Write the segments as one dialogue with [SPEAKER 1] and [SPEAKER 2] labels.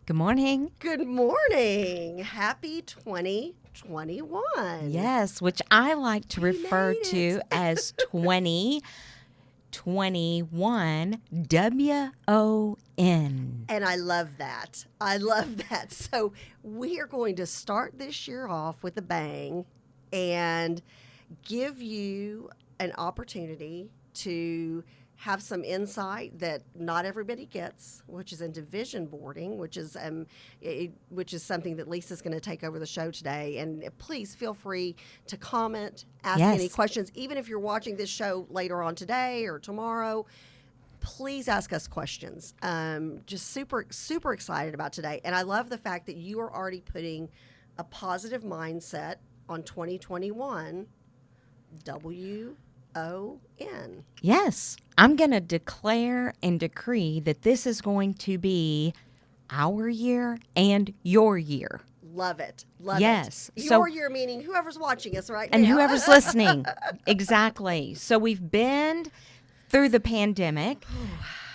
[SPEAKER 1] Good morning.
[SPEAKER 2] Good morning. Happy 2021.
[SPEAKER 1] Yes, which I like to
[SPEAKER 2] We
[SPEAKER 1] refer
[SPEAKER 2] made
[SPEAKER 1] to
[SPEAKER 2] it.
[SPEAKER 1] as 2021 WON.
[SPEAKER 2] And I love that. I love that. So we are going to start this year off with a bang and give you an opportunity to have some insight that not everybody gets, which is into vision boarding, which is something that Lisa's going to take over the show today. And please feel free to comment, ask
[SPEAKER 1] Yes.
[SPEAKER 2] any questions, even if you're watching this show later on today or tomorrow. Please ask us questions. Just super excited about today, and I love the fact that you are already putting a positive mindset on 2021. WON.
[SPEAKER 1] Yes, I'm going to declare and decree that this is going to be our year and your year.
[SPEAKER 2] Love it. Love
[SPEAKER 1] Yes.
[SPEAKER 2] it.
[SPEAKER 1] So-
[SPEAKER 2] Your year meaning whoever's watching us right
[SPEAKER 1] And
[SPEAKER 2] now.
[SPEAKER 1] whoever's listening. Exactly. So we've been through the pandemic,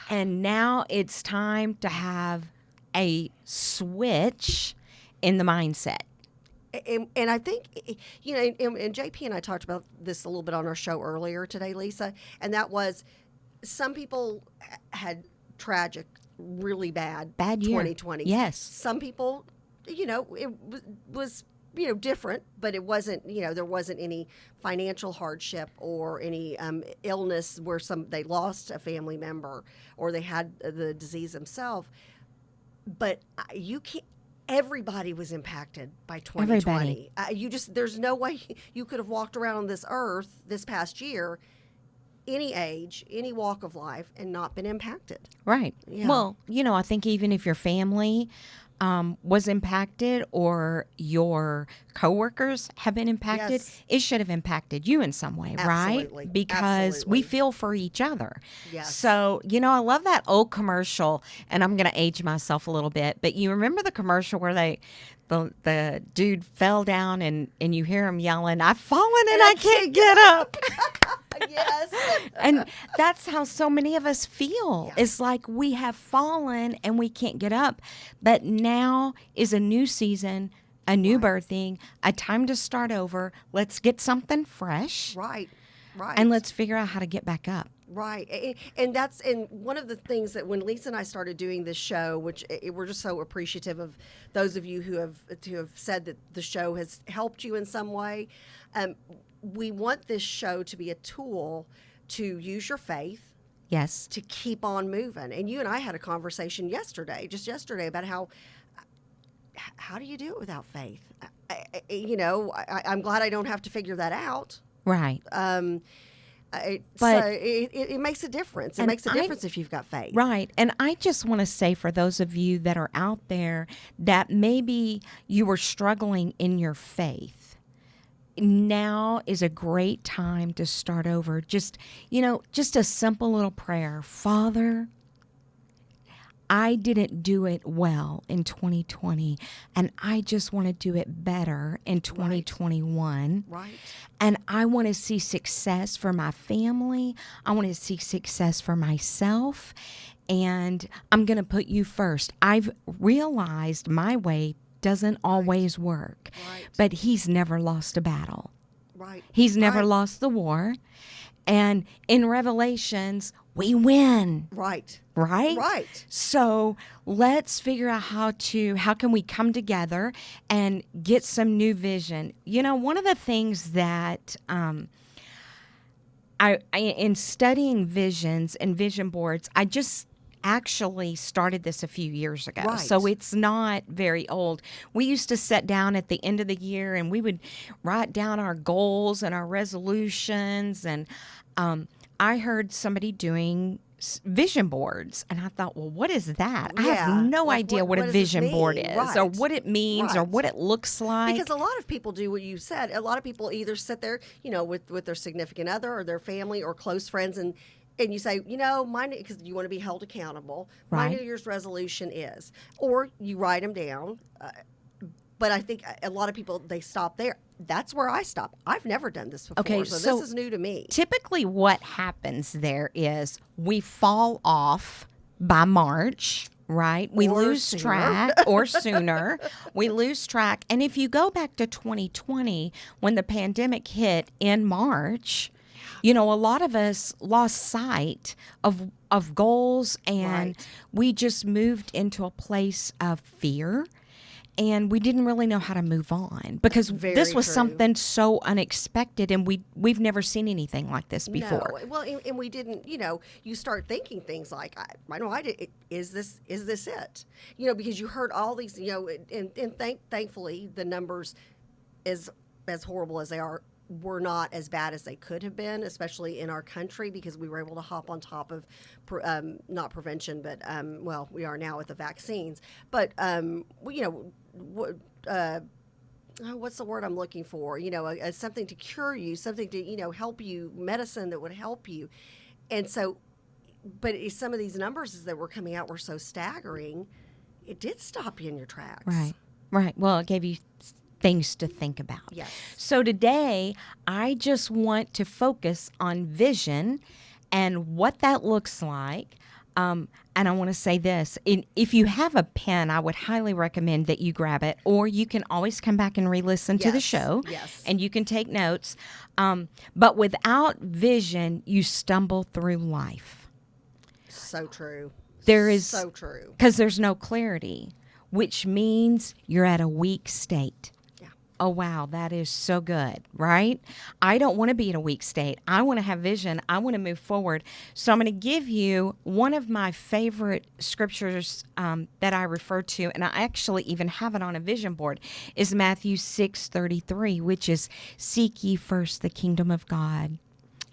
[SPEAKER 1] and now it's time to have a switch in the mindset.
[SPEAKER 2] And I think, and JP and I talked about this a little bit on our show earlier today, Lisa, and that was some people had tragic, really bad
[SPEAKER 1] Year.
[SPEAKER 2] 2020.
[SPEAKER 1] Yes.
[SPEAKER 2] Some people, it was, different, but it wasn't, there wasn't any financial hardship or any illness where they lost a family member or they had the disease themselves. But you can't. Everybody was impacted by 2020. There's no way you could have walked around on this earth this past year, any age, any walk of life, and not been impacted.
[SPEAKER 1] Right.
[SPEAKER 2] Yeah.
[SPEAKER 1] Well, I think even if your family was impacted or your coworkers have been impacted,
[SPEAKER 2] Yes.
[SPEAKER 1] it should have impacted you in some way,
[SPEAKER 2] Absolutely.
[SPEAKER 1] right? Because
[SPEAKER 2] Absolutely.
[SPEAKER 1] we feel for each other.
[SPEAKER 2] Yes.
[SPEAKER 1] So, I love that old commercial, and I'm going to age myself a little bit, but you remember the commercial where the dude fell down and you hear him yelling, "I've fallen and I can't get up."
[SPEAKER 2] Yes.
[SPEAKER 1] And that's how so many of us feel.
[SPEAKER 2] Yeah.
[SPEAKER 1] It's like we have fallen and we can't get up. But now is a new season, a new birthing, a time to start over. Let's get something fresh.
[SPEAKER 2] Right.
[SPEAKER 1] And let's figure out how to get back up.
[SPEAKER 2] Right. And one of the things that when Lisa and I started doing this show, which we're just so appreciative of those of you who have said that the show has helped you in some way. We want this show to be a tool to use your faith.
[SPEAKER 1] Yes.
[SPEAKER 2] To keep on moving. And you and I had a conversation just yesterday about how do you do it without faith? I'm glad I don't have to figure that out.
[SPEAKER 1] Right.
[SPEAKER 2] So it makes a difference. It makes a difference if you've got faith.
[SPEAKER 1] Right. And I just want to say for those of you that are out there that maybe you were struggling in your faith, now is a great time to start over. Just a simple little prayer. Father, I didn't do it well in 2020, and I just want to do it better in 2021.
[SPEAKER 2] Right.
[SPEAKER 1] And I want to see success for my family. I want to see success for myself, and I'm going to put you first. I've realized my way doesn't always work, but he's never lost a battle.
[SPEAKER 2] Right.
[SPEAKER 1] He's never lost the war. And in Revelations, we win.
[SPEAKER 2] Right.
[SPEAKER 1] Right?
[SPEAKER 2] Right.
[SPEAKER 1] So let's figure out how can we come together and get some new vision. One of the things that I in studying visions and vision boards, I just actually started this a few years ago.
[SPEAKER 2] Right.
[SPEAKER 1] So it's not very old. We used to sit down at the end of the year and we would write down our goals and our resolutions. And I heard somebody doing vision boards, and I thought, well, what is that? I have no idea what a vision board is or what it means or what it looks like.
[SPEAKER 2] Because a lot of people do what you said. A lot of people either sit there, with their significant other or their family or close friends and you say, because you want to be held accountable. My New Year's resolution is, or you write them down. But I think a lot of people, they stop there. That's where I stop. I've never done this before,
[SPEAKER 1] Okay,
[SPEAKER 2] so this is new to me.
[SPEAKER 1] Typically what happens there is we fall off by March. right? We
[SPEAKER 2] Or
[SPEAKER 1] lose
[SPEAKER 2] sooner.
[SPEAKER 1] track or sooner. We lose track. And if you go back to 2020, when the pandemic hit in March, a lot of us lost sight of goals, and
[SPEAKER 2] Right.
[SPEAKER 1] we just moved into a place of fear, and we didn't really know how to move on because this
[SPEAKER 2] Very
[SPEAKER 1] was
[SPEAKER 2] true.
[SPEAKER 1] something so unexpected, and we've never seen anything like this
[SPEAKER 2] No,
[SPEAKER 1] before.
[SPEAKER 2] well, and we didn't. You start thinking things like, I know I did. Is this it? Because you heard all these. And thankfully the numbers, as horrible as they are, were not as bad as they could have been, especially in our country, because we were able to hop on top of, not prevention, but well, we are now with the vaccines. But what's the word I'm looking for? Something to cure you, something to help you, medicine that would help you, and so. But some of these numbers that were coming out were so staggering, it did stop you in your tracks.
[SPEAKER 1] Right. Right. Well, it gave you things to think about.
[SPEAKER 2] Yes.
[SPEAKER 1] So today, I just want to focus on vision and what that looks like. And I want to say this. If you have a pen, I would highly recommend that you grab it, or you can always come back and re-listen to the
[SPEAKER 2] Yes.
[SPEAKER 1] show,
[SPEAKER 2] Yes.
[SPEAKER 1] and you can take notes. But without vision, you stumble through life.
[SPEAKER 2] So true.
[SPEAKER 1] There is
[SPEAKER 2] so true.
[SPEAKER 1] because there's no clarity, which means you're at a weak state.
[SPEAKER 2] Yeah.
[SPEAKER 1] Oh, wow, that is so good, right? I don't want to be in a weak state. I want to have vision. I want to move forward. So I'm going to give you one of my favorite scriptures that I refer to, and I actually even have it on a vision board, is Matthew 6:33, which is, seek ye first the kingdom of God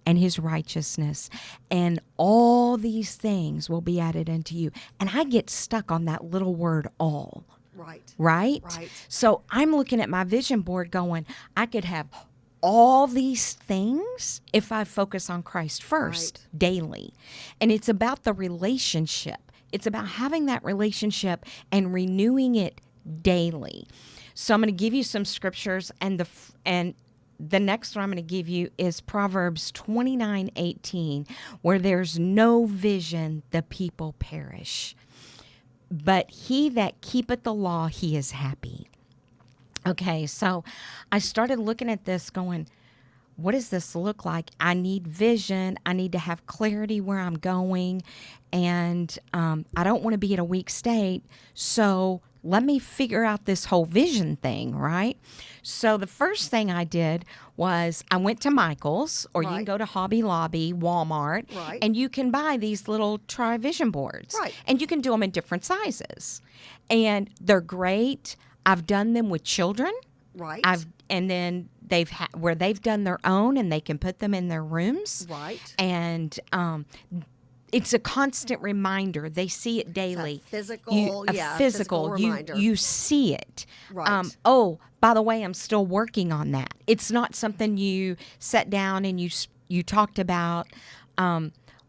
[SPEAKER 1] and his righteousness, and all these things will be added unto you. And I get stuck on that little word all.
[SPEAKER 2] Right.
[SPEAKER 1] Right?
[SPEAKER 2] Right.
[SPEAKER 1] So I'm looking at my vision board going, I could have all these things if I focus on Christ first daily. And it's about the relationship. It's about having that relationship and renewing it daily. So I'm going to give you some scriptures, and the next one I'm going to give you is Proverbs 29:18, where there's no vision, the people perish. But he that keepeth the law, he is happy. Okay, so I started looking at this going, what does this look like? I need vision. I need to have clarity where I'm going. And I don't want to be in a weak state. So let me figure out this whole vision thing, right? So the first thing I did was I went to Michael's, or you can
[SPEAKER 2] Right.
[SPEAKER 1] go to Hobby Lobby, Walmart,
[SPEAKER 2] Right.
[SPEAKER 1] and you can buy these little tri-vision boards.
[SPEAKER 2] Right.
[SPEAKER 1] And you can do them in different sizes. And they're great. I've done them with children.
[SPEAKER 2] Right.
[SPEAKER 1] And then where they've done their own, and they can put them in their rooms.
[SPEAKER 2] Right.
[SPEAKER 1] And it's a constant reminder. They see it daily.
[SPEAKER 2] physical
[SPEAKER 1] Physical.
[SPEAKER 2] reminder.
[SPEAKER 1] You see it.
[SPEAKER 2] Right.
[SPEAKER 1] Oh, by the way, I'm still working on that. It's not something you sat down and you talked about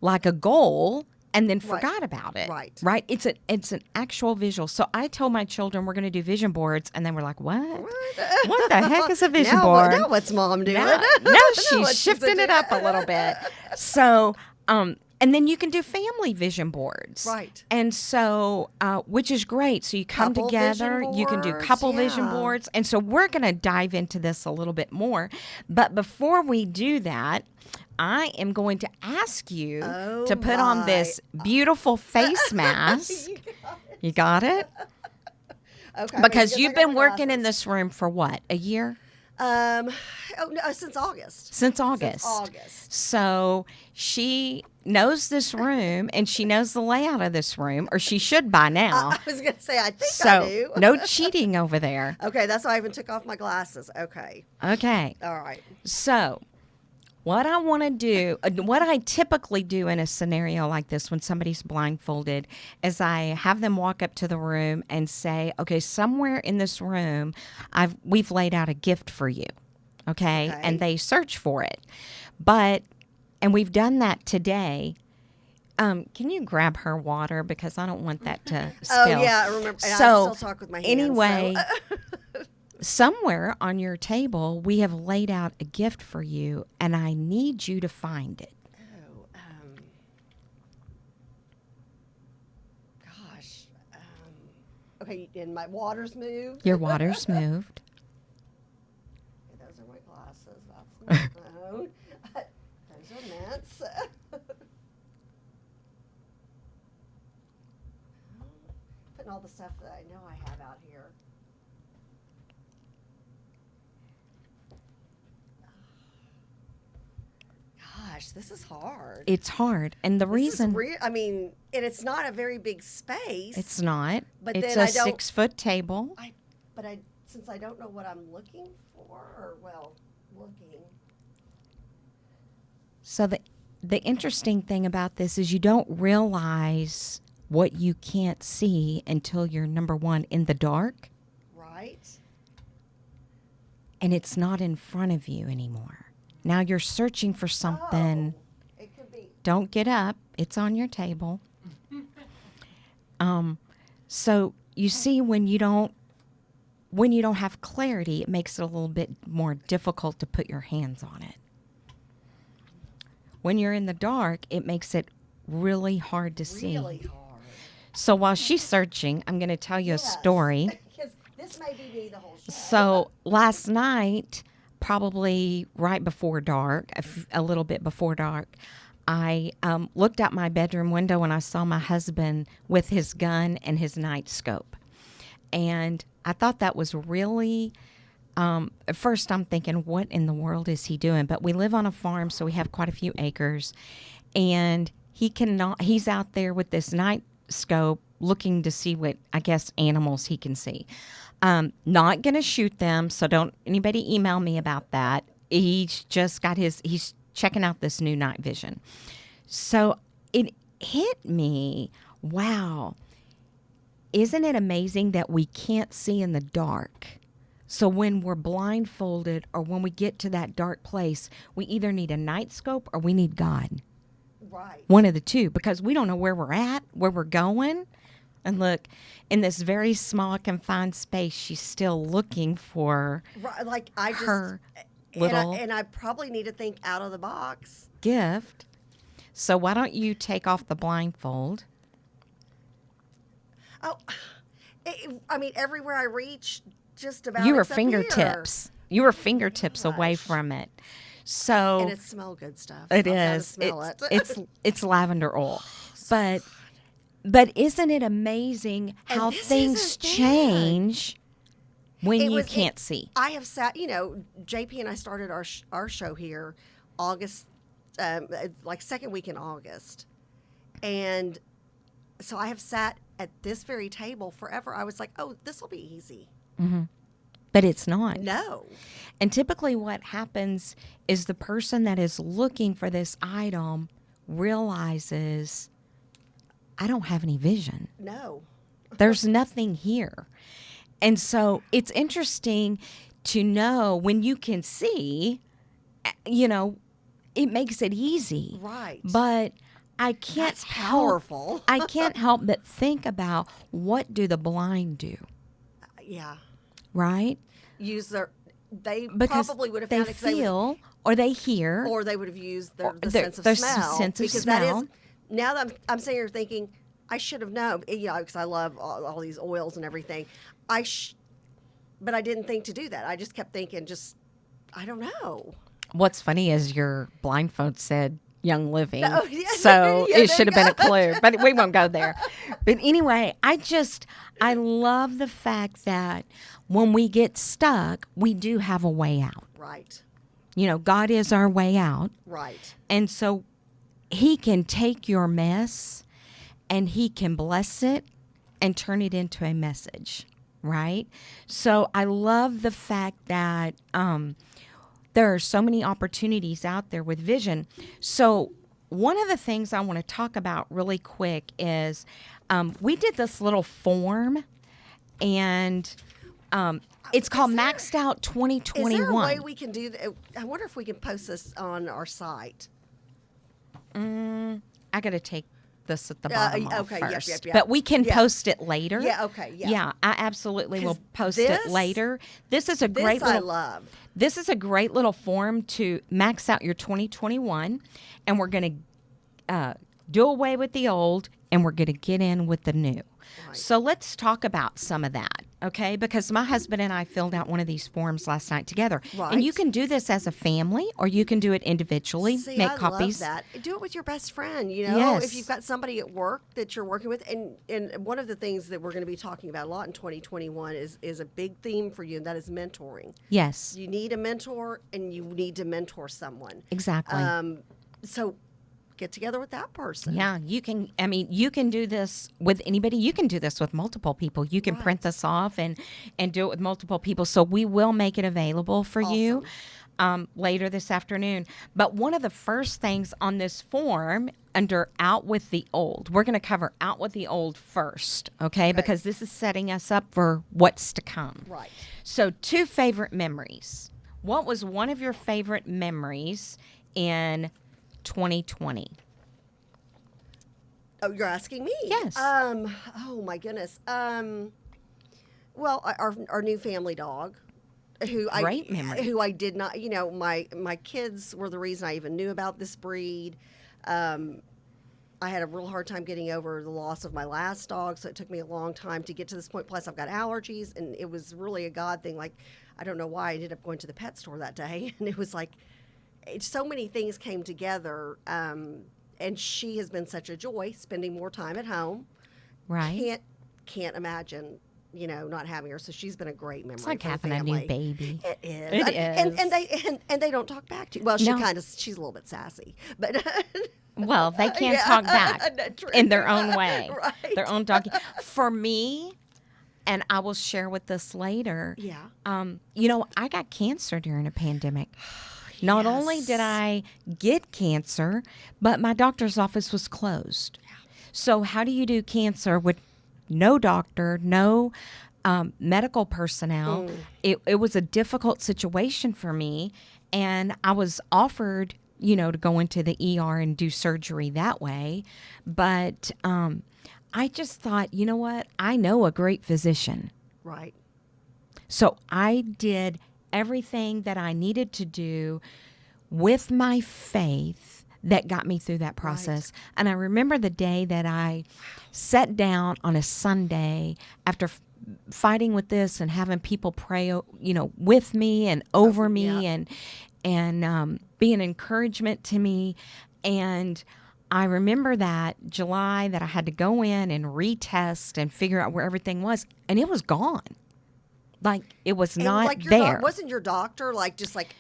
[SPEAKER 1] like a goal and then forgot about it.
[SPEAKER 2] Right.
[SPEAKER 1] Right. It's an actual visual. So I told my children we're going to do vision boards, and they were like, "What? What the heck is a vision board?"
[SPEAKER 2] Now what's mom doing?
[SPEAKER 1] Now she's
[SPEAKER 2] What's she
[SPEAKER 1] shifting it
[SPEAKER 2] doing?
[SPEAKER 1] up a little bit. So, and then you can do family vision boards.
[SPEAKER 2] Right.
[SPEAKER 1] And so, which is great. So you come
[SPEAKER 2] Couple
[SPEAKER 1] together,
[SPEAKER 2] vision
[SPEAKER 1] you can do
[SPEAKER 2] boards,
[SPEAKER 1] couple vision
[SPEAKER 2] yeah.
[SPEAKER 1] boards. And so we're going to dive into this a little bit more. But before we do that, I am going to ask you
[SPEAKER 2] Oh,
[SPEAKER 1] to put on this beautiful face mask. You got it?
[SPEAKER 2] Okay.
[SPEAKER 1] Because
[SPEAKER 2] wait,
[SPEAKER 1] you've
[SPEAKER 2] I got
[SPEAKER 1] been
[SPEAKER 2] my
[SPEAKER 1] working in
[SPEAKER 2] glasses.
[SPEAKER 1] this room for what, a year?
[SPEAKER 2] Since August.
[SPEAKER 1] Since August. So she knows this room, and she knows the layout of this room, or she should by now.
[SPEAKER 2] I was going to say, I think I
[SPEAKER 1] So
[SPEAKER 2] do.
[SPEAKER 1] no cheating over there.
[SPEAKER 2] Okay, that's why I even took off my glasses. Okay.
[SPEAKER 1] Okay.
[SPEAKER 2] All right.
[SPEAKER 1] So what I want to do, what I typically do in a scenario like this when somebody's blindfolded, is I have them walk up to the room and say, okay, somewhere in this room, we've laid out a gift for you. Okay.
[SPEAKER 2] Okay.
[SPEAKER 1] And they search for it. And we've done that today. Can you grab her water, because I don't want that to spill.
[SPEAKER 2] Oh, yeah, I remember. And I
[SPEAKER 1] So
[SPEAKER 2] still talk with my hands.
[SPEAKER 1] anyway,
[SPEAKER 2] so.
[SPEAKER 1] somewhere on your table, we have laid out a gift for you, and I need you to find it.
[SPEAKER 2] Oh, gosh. and my water's moved.
[SPEAKER 1] Your water's moved.
[SPEAKER 2] Okay, those are my glasses. That's my phone. Those are mints. Putting all the stuff that I know I have out here. Gosh, this is hard.
[SPEAKER 1] It's hard. And the reason
[SPEAKER 2] I mean, and it's not a very big space.
[SPEAKER 1] it's not,
[SPEAKER 2] But
[SPEAKER 1] it's
[SPEAKER 2] then
[SPEAKER 1] a 6-foot table.
[SPEAKER 2] But since I don't know what I'm looking for, or looking.
[SPEAKER 1] So the interesting thing about this is you don't realize what you can't see until you're, number one, in the dark,
[SPEAKER 2] Right.
[SPEAKER 1] and it's not in front of you anymore. Now you're searching for something.
[SPEAKER 2] Oh, it could be.
[SPEAKER 1] Don't get up. It's on your table. So you see, when you don't have clarity, it makes it a little bit more difficult to put your hands on it. When you're in the dark, it makes it really hard to see.
[SPEAKER 2] Really hard.
[SPEAKER 1] So while she's searching, I'm going to tell you a story.
[SPEAKER 2] Because this may be me the whole show.
[SPEAKER 1] So last night, probably right before dark, a little bit before dark, I looked out my bedroom window and I saw my husband with his gun and his night scope. And I thought that was really, at first I'm thinking, what in the world is he doing? But we live on a farm, so we have quite a few acres. And he's out there with this night scope looking to see what, I guess, animals he can see. Not going to shoot them, so don't anybody email me about that. He's just got he's checking out this new night vision. So it hit me, wow, isn't it amazing that we can't see in the dark? So when we're blindfolded or when we get to that dark place, we either need a night scope or we need God.
[SPEAKER 2] Right.
[SPEAKER 1] One of the two, because we don't know where we're at, where we're going. And look, in this very small, confined space, she's still looking for
[SPEAKER 2] Right. Like I just
[SPEAKER 1] her little
[SPEAKER 2] and I probably need to think out of the box.
[SPEAKER 1] gift. So why don't you take off the blindfold?
[SPEAKER 2] Oh, I mean, everywhere I reach, just about
[SPEAKER 1] You were
[SPEAKER 2] except here.
[SPEAKER 1] fingertips. You were fingertips away
[SPEAKER 2] Gosh.
[SPEAKER 1] from it. So
[SPEAKER 2] And it smells good stuff.
[SPEAKER 1] it
[SPEAKER 2] I've gotta
[SPEAKER 1] is.
[SPEAKER 2] smell it.
[SPEAKER 1] It's lavender oil. But isn't it amazing
[SPEAKER 2] And
[SPEAKER 1] how
[SPEAKER 2] this
[SPEAKER 1] things
[SPEAKER 2] isn't bad.
[SPEAKER 1] change when you
[SPEAKER 2] was-
[SPEAKER 1] can't see?
[SPEAKER 2] I have sat, JP and I started our show here August, like second week in August. And so I have sat at this very table forever. I was like, oh, this will be easy.
[SPEAKER 1] But it's not.
[SPEAKER 2] No.
[SPEAKER 1] And typically what happens is the person that is looking for this item realizes, I don't have any vision.
[SPEAKER 2] No.
[SPEAKER 1] There's nothing here. And so it's interesting to know when you can see, it makes it easy.
[SPEAKER 2] Right.
[SPEAKER 1] But I can't
[SPEAKER 2] That's powerful.
[SPEAKER 1] I can't help but think about, what do the blind do,
[SPEAKER 2] Yeah.
[SPEAKER 1] right?
[SPEAKER 2] They
[SPEAKER 1] Because
[SPEAKER 2] probably would have
[SPEAKER 1] they
[SPEAKER 2] found it 'cause they would-
[SPEAKER 1] feel or they hear.
[SPEAKER 2] or they would have used the
[SPEAKER 1] their-
[SPEAKER 2] sense of
[SPEAKER 1] their
[SPEAKER 2] smell.
[SPEAKER 1] sense of
[SPEAKER 2] because
[SPEAKER 1] smell.
[SPEAKER 2] that is, now that I'm sitting here thinking, I should have known, because I love all these oils and everything. But I didn't think to do that. I just kept thinking, I don't know.
[SPEAKER 1] What's funny is your blindfold said Young Living.
[SPEAKER 2] Oh, yeah.
[SPEAKER 1] So
[SPEAKER 2] Yeah,
[SPEAKER 1] it
[SPEAKER 2] there
[SPEAKER 1] should have
[SPEAKER 2] you
[SPEAKER 1] been a
[SPEAKER 2] go.
[SPEAKER 1] clue, but we won't go there. But anyway, I love the fact that when we get stuck, we do have a way out.
[SPEAKER 2] Right.
[SPEAKER 1] God is our way out.
[SPEAKER 2] Right.
[SPEAKER 1] And so he can take your mess and he can bless it and turn it into a message, right? So I love the fact that there are so many opportunities out there with vision. So one of the things I want to talk about really quick is we did this little form, and it's called Maxed Out 2021.
[SPEAKER 2] Is there a way we can do that? I wonder if we can post this on our site.
[SPEAKER 1] I got to take this at the bottom off
[SPEAKER 2] okay, yep,
[SPEAKER 1] first.
[SPEAKER 2] yep, yep.
[SPEAKER 1] But we can
[SPEAKER 2] Yeah.
[SPEAKER 1] post it later.
[SPEAKER 2] Yeah, okay, yeah.
[SPEAKER 1] Yeah, I absolutely will
[SPEAKER 2] 'Cause
[SPEAKER 1] post it
[SPEAKER 2] this-
[SPEAKER 1] later. This is a great
[SPEAKER 2] This I
[SPEAKER 1] little
[SPEAKER 2] love.
[SPEAKER 1] This is a great little form to max out your 2021, and we're going to do away with the old, and we're going to get in with the new.
[SPEAKER 2] Right.
[SPEAKER 1] So let's talk about some of that, okay? Because my husband and I filled out one of these forms last night together.
[SPEAKER 2] Right.
[SPEAKER 1] And you can do this as a family, or you can do it individually,
[SPEAKER 2] See,
[SPEAKER 1] make
[SPEAKER 2] I
[SPEAKER 1] copies.
[SPEAKER 2] love that. Do it with your best friend, you know,
[SPEAKER 1] Yes.
[SPEAKER 2] if you've got somebody at work that you're working with. And one of the things that we're going to be talking about a lot in 2021 is a big theme for you, and that is mentoring.
[SPEAKER 1] Yes,
[SPEAKER 2] You need a mentor, and you need to mentor someone.
[SPEAKER 1] exactly.
[SPEAKER 2] So get together with that person.
[SPEAKER 1] Yeah, you can. I mean, you can do this with anybody. You can do this with multiple people. You can print this off and do it with multiple people. So we will make it available for you later this afternoon. But one of the first things on this form under Out with the Old, we're going to cover Out with the Old first, okay? Because this is setting us up for what's to come.
[SPEAKER 2] Right.
[SPEAKER 1] So 2 favorite memories. What was one of your favorite memories in 2020?
[SPEAKER 2] Oh, you're asking me?
[SPEAKER 1] Yes.
[SPEAKER 2] Oh my goodness. Well, our new family dog,
[SPEAKER 1] Great memory.
[SPEAKER 2] who I did not. You know, my kids were the reason I even knew about this breed. I had a real hard time getting over the loss of my last dog, so it took me a long time to get to this point. Plus, I've got allergies, and it was really a God thing. Like, I don't know why I ended up going to the pet store that day, and it was like, so many things came together. And she has been such a joy, spending more time at home.
[SPEAKER 1] Right.
[SPEAKER 2] Can't imagine, you know, not having her. So she's been a great memory.
[SPEAKER 1] It's like
[SPEAKER 2] for the
[SPEAKER 1] having a new
[SPEAKER 2] family.
[SPEAKER 1] baby.
[SPEAKER 2] It is.
[SPEAKER 1] It
[SPEAKER 2] And
[SPEAKER 1] is.
[SPEAKER 2] they don't talk back to you. Well,
[SPEAKER 1] No.
[SPEAKER 2] she's a little bit sassy, but
[SPEAKER 1] Well, they can't
[SPEAKER 2] Yeah,
[SPEAKER 1] talk back
[SPEAKER 2] that's true.
[SPEAKER 1] in their own way.
[SPEAKER 2] Right.
[SPEAKER 1] Their own doggy. For me, and I will share with this later.
[SPEAKER 2] Yeah.
[SPEAKER 1] You know, I got cancer during a pandemic. Not only did
[SPEAKER 2] Yes.
[SPEAKER 1] I get cancer, but my doctor's office was closed. So how do you do cancer with no doctor, no medical personnel? It was a difficult situation for me, and I was offered, you know, to go into the ER and do surgery that way. But I just thought, you know what? I know a great physician.
[SPEAKER 2] Right.
[SPEAKER 1] So I did everything that I needed to do with my faith that got me through that process. And I remember the day that I sat down on a Sunday after fighting with this and having people pray, you know, with me and over me and be an encouragement to me. And I remember that July that I had to go in and retest and figure out where everything was, and it was gone. Like, it was
[SPEAKER 2] And
[SPEAKER 1] not
[SPEAKER 2] like
[SPEAKER 1] there.
[SPEAKER 2] wasn't your doctor like just like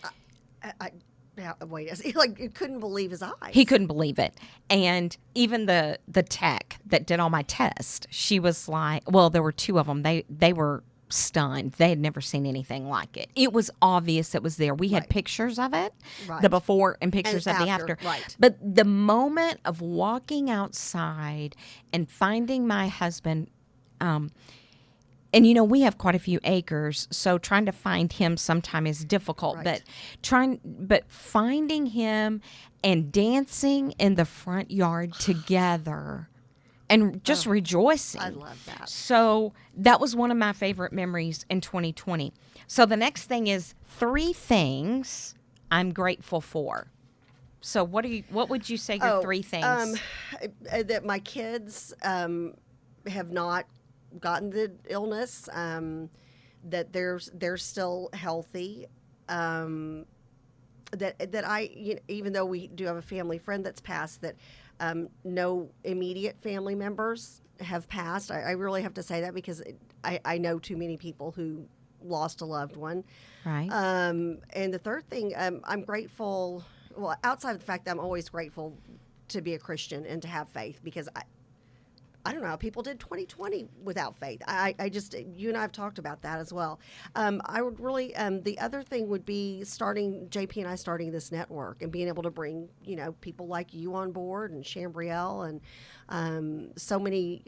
[SPEAKER 2] wait, he like couldn't believe his eyes.
[SPEAKER 1] He couldn't believe it. And even the tech that did all my tests, she was like, well, there were 2 of them. They were stunned. They had never seen anything like it. It was obvious it was there. We had pictures of it,
[SPEAKER 2] Right.
[SPEAKER 1] the before and pictures
[SPEAKER 2] And
[SPEAKER 1] of the
[SPEAKER 2] after,
[SPEAKER 1] after.
[SPEAKER 2] right.
[SPEAKER 1] But the moment of walking outside and finding my husband, and you know, we have quite a few acres, so trying to find him sometime is difficult.
[SPEAKER 2] Right.
[SPEAKER 1] But finding him and dancing in the front yard together, and just rejoicing.
[SPEAKER 2] I love that.
[SPEAKER 1] So that was one of my favorite memories in 2020. So the next thing is 3 things I'm grateful for. So what would you say your 3 things?
[SPEAKER 2] That my kids have not gotten the illness, that they're still healthy, that I, you know, even though we do have a family friend that's passed, that no immediate family members have passed. I really have to say that because I know too many people who lost a loved one.
[SPEAKER 1] Right.
[SPEAKER 2] And the third thing, I'm grateful. Well, outside of the fact that I'm always grateful to be a Christian and to have faith, because I don't know how people did 2020 without faith. I just, you and I have talked about that as well. I would really, the other thing would be JP and I starting this network and being able to bring, you know, people like you on board, and Chambrielle, and so many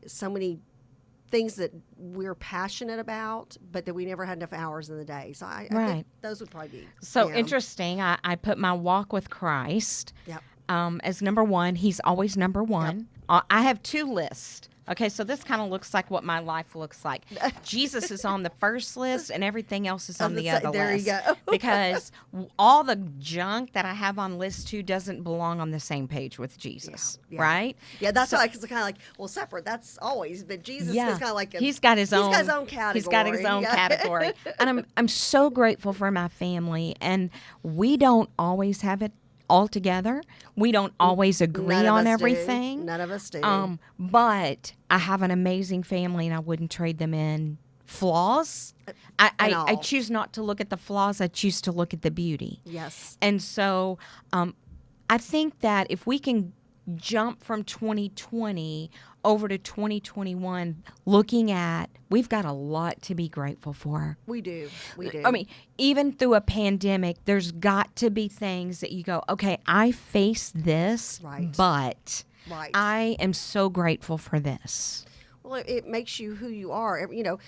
[SPEAKER 2] things that we're passionate about, but that we never had enough hours in the day. So I think those would probably be.
[SPEAKER 1] So
[SPEAKER 2] yeah.
[SPEAKER 1] interesting. I put my walk with Christ
[SPEAKER 2] Yep.
[SPEAKER 1] as number 1. He's always number 1. I have 2 lists Okay, so this kind of looks like what my life looks like. Jesus is on the first list, and everything else is on the other
[SPEAKER 2] There
[SPEAKER 1] list.
[SPEAKER 2] you go.
[SPEAKER 1] Because all the junk that I have on list 2 doesn't belong on the same page with Jesus,
[SPEAKER 2] Yeah.
[SPEAKER 1] right?
[SPEAKER 2] Yeah, that's
[SPEAKER 1] So-
[SPEAKER 2] why it's kind of like, well, separate. That's always, but Jesus
[SPEAKER 1] Yeah,
[SPEAKER 2] is kind of like
[SPEAKER 1] he's got his own.
[SPEAKER 2] He's got his own category.
[SPEAKER 1] He's got his own
[SPEAKER 2] Yeah.
[SPEAKER 1] category, and I'm so grateful for my family. And we don't always have it all together. We don't always agree
[SPEAKER 2] None of
[SPEAKER 1] on
[SPEAKER 2] us do.
[SPEAKER 1] everything.
[SPEAKER 2] None of us do.
[SPEAKER 1] But I have an amazing family, and I wouldn't trade them in flaws. I
[SPEAKER 2] all.
[SPEAKER 1] choose not to look at the flaws. I choose to look at the beauty.
[SPEAKER 2] Yes.
[SPEAKER 1] And so I think that if we can jump from 2020 over to 2021, looking at, we've got a lot to be grateful for.
[SPEAKER 2] We do. We do.
[SPEAKER 1] I mean, even through a pandemic, there's got to be things that you go, okay, I faced this,
[SPEAKER 2] Right.
[SPEAKER 1] but
[SPEAKER 2] Right.
[SPEAKER 1] I am so grateful for this.
[SPEAKER 2] Well, it makes you who you are. You know,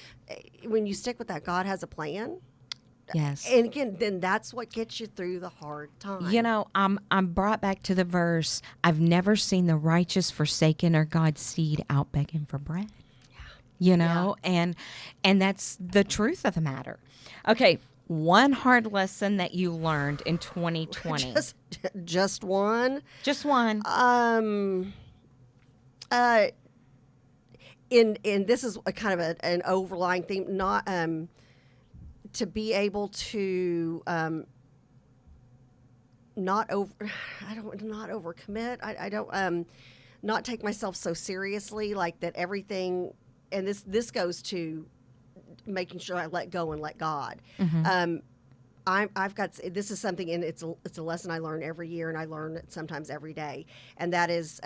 [SPEAKER 2] when you stick with that, God has a plan.
[SPEAKER 1] Yes.
[SPEAKER 2] And again, then that's what gets you through the hard time.
[SPEAKER 1] You know, I'm brought back to the verse, I've never seen the righteous forsaken or God's seed out begging for bread. You know, and that's the truth of the matter. Okay, one hard lesson that you learned in 2020.
[SPEAKER 2] Just one.
[SPEAKER 1] Just one.
[SPEAKER 2] In this is a kind of an overlying theme, not to be able to not overcommit. I don't not take myself so seriously, like that everything, and this goes to making sure I let go and let God. I've got, this is something, and it's a lesson I learn every year, and I learn it sometimes every day, and that is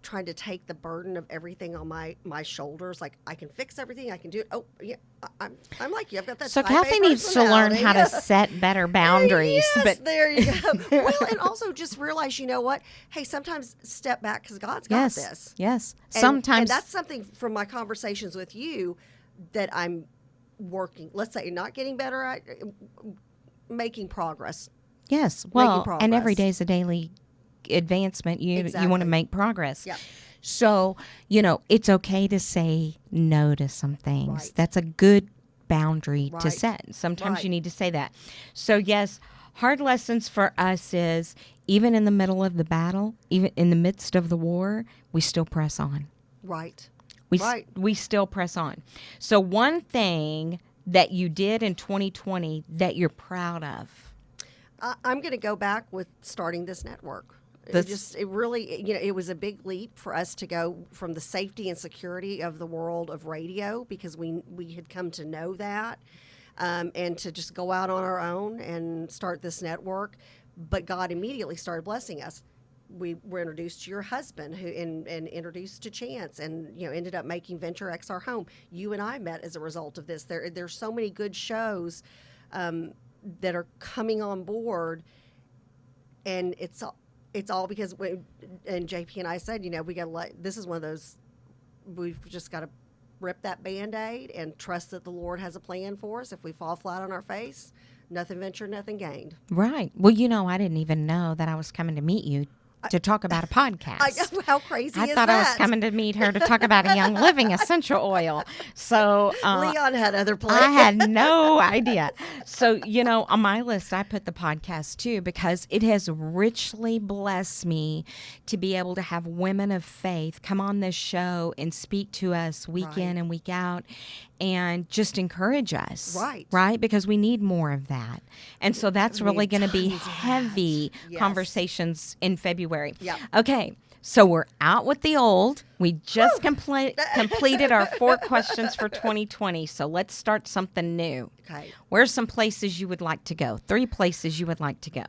[SPEAKER 2] trying to take the burden of everything on my shoulders. Like, I can fix everything, I can do it. Oh yeah, I'm like you. I've got that.
[SPEAKER 1] So
[SPEAKER 2] type A
[SPEAKER 1] Kathy needs to learn how to
[SPEAKER 2] personality.
[SPEAKER 1] set better boundaries.
[SPEAKER 2] Yes,
[SPEAKER 1] But
[SPEAKER 2] there you go. Well, and also just realize, you know what? Hey, sometimes step back because God's got
[SPEAKER 1] yes,
[SPEAKER 2] this.
[SPEAKER 1] yes.
[SPEAKER 2] And
[SPEAKER 1] Sometimes
[SPEAKER 2] that's something from my conversations with you that I'm working. Let's say not getting better at, making progress.
[SPEAKER 1] yes. Well, and
[SPEAKER 2] progress.
[SPEAKER 1] every day is a daily advancement. You want to
[SPEAKER 2] Exactly.
[SPEAKER 1] make progress.
[SPEAKER 2] Yep.
[SPEAKER 1] So, you know, it's okay to say no to some things.
[SPEAKER 2] Right.
[SPEAKER 1] That's a good boundary to
[SPEAKER 2] Right.
[SPEAKER 1] set. Sometimes
[SPEAKER 2] Right.
[SPEAKER 1] you need to say that. So, yes, hard lessons for us is even in the middle of the battle, even in the midst of the war, we still press on.
[SPEAKER 2] Right.
[SPEAKER 1] We we still press on. So, one thing that you did in 2020 that you're proud of.
[SPEAKER 2] I'm going to go back with starting this network. It really, you know, it was a big leap for us to go from the safety and security of the world of radio, because we had come to know that, and to just go out on our own and start this network. But God immediately started blessing us. We were introduced to your husband, and introduced to Chance, and ended up making Venture X our home. You and I met as a result of this. There's so many good shows that are coming on board, and it's all because and JP and I said, we got to this is one of those, we've just got to rip that Band-Aid and trust that the Lord has a plan for us. If we fall flat on our face, nothing ventured, nothing gained.
[SPEAKER 1] Right. Well, I didn't even know that I was coming to meet you to talk about a podcast.
[SPEAKER 2] How crazy
[SPEAKER 1] I
[SPEAKER 2] is
[SPEAKER 1] thought
[SPEAKER 2] that?
[SPEAKER 1] I was coming to meet her to talk about a Young Living essential oil. So
[SPEAKER 2] Leon had other plans.
[SPEAKER 1] I had no idea. So, on my list, I put the podcast too, because it has richly blessed me to be able to have women of faith come on this show and speak to us week
[SPEAKER 2] Right.
[SPEAKER 1] in and week out and just encourage us.
[SPEAKER 2] Right.
[SPEAKER 1] Right? Because we need more of that. And so that's really
[SPEAKER 2] need
[SPEAKER 1] going to be
[SPEAKER 2] tons of that.
[SPEAKER 1] heavy
[SPEAKER 2] Yes.
[SPEAKER 1] conversations in February.
[SPEAKER 2] Yep.
[SPEAKER 1] Okay. So we're out with the old. We just completed our 4 questions for 2020. So let's start something new.
[SPEAKER 2] Okay.
[SPEAKER 1] Where's some places you would like to go? 3 places you would like to go.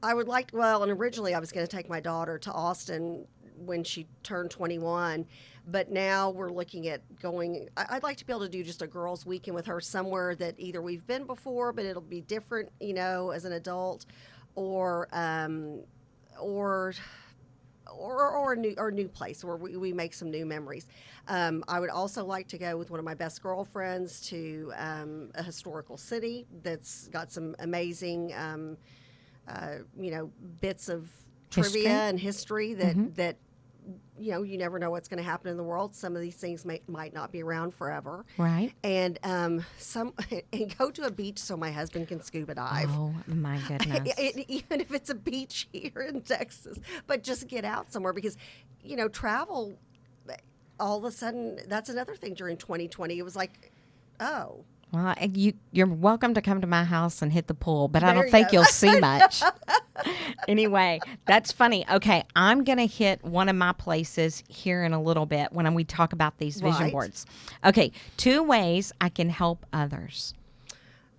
[SPEAKER 2] I would like, and originally I was going to take my daughter to Austin when she turned 21, but now we're looking at going, I'd like to be able to do just a girls' weekend with her somewhere that either we've been before, but it'll be different, as an adult, or a new place where we make some new memories. I would also like to go with one of my best girlfriends to a historical city that's got some amazing, bits of
[SPEAKER 1] History.
[SPEAKER 2] trivia and history that you never know what's going to happen in the world. Some of these things might not be around forever.
[SPEAKER 1] Right.
[SPEAKER 2] And and go to a beach so my husband can scuba dive.
[SPEAKER 1] Oh, my goodness.
[SPEAKER 2] Even if it's a beach here in Texas, but just get out somewhere because, travel, all of a sudden, that's another thing during 2020. It was like, oh.
[SPEAKER 1] Well, you're welcome to come to my house and hit the pool, but I
[SPEAKER 2] There
[SPEAKER 1] don't
[SPEAKER 2] you
[SPEAKER 1] think
[SPEAKER 2] go.
[SPEAKER 1] you'll see much. Anyway, that's funny. Okay, I'm going to hit one of my places here in a little bit when we talk about these vision
[SPEAKER 2] Right.
[SPEAKER 1] boards. Okay, 2 ways I can help others.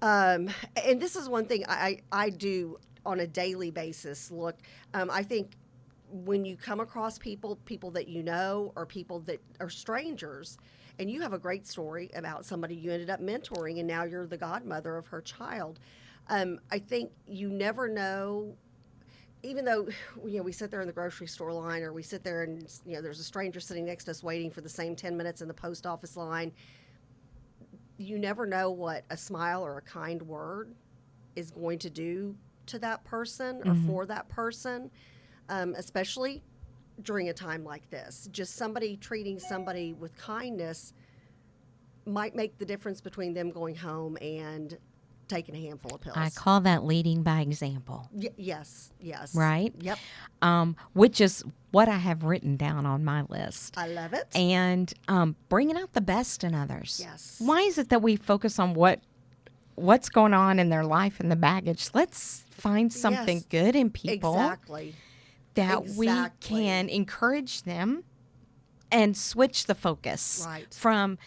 [SPEAKER 2] And this is one thing I do on a daily basis. Look, I think when you come across people that you know or people that are strangers, and you have a great story about somebody you ended up mentoring and now you're the godmother of her child. I think you never know, even though we sit there in the grocery store line or we sit there and there's a stranger sitting next to us waiting for the same 10 minutes in the post office line. You never know what a smile or a kind word is going to do to that person or for that person, especially during a time like this. Just somebody treating somebody with kindness might make the difference between them going home and taking a handful of pills.
[SPEAKER 1] I call that leading by example,
[SPEAKER 2] Yes.
[SPEAKER 1] right?
[SPEAKER 2] Yep.
[SPEAKER 1] Which is what I have written down on my list.
[SPEAKER 2] I love it.
[SPEAKER 1] And bringing out the best in others.
[SPEAKER 2] Yes.
[SPEAKER 1] Why is it that we focus on what's going on in their life and the baggage? Let's find something
[SPEAKER 2] Yes.
[SPEAKER 1] good in people
[SPEAKER 2] Exactly.
[SPEAKER 1] that we
[SPEAKER 2] Exactly.
[SPEAKER 1] can encourage them and switch the focus
[SPEAKER 2] Right.
[SPEAKER 1] from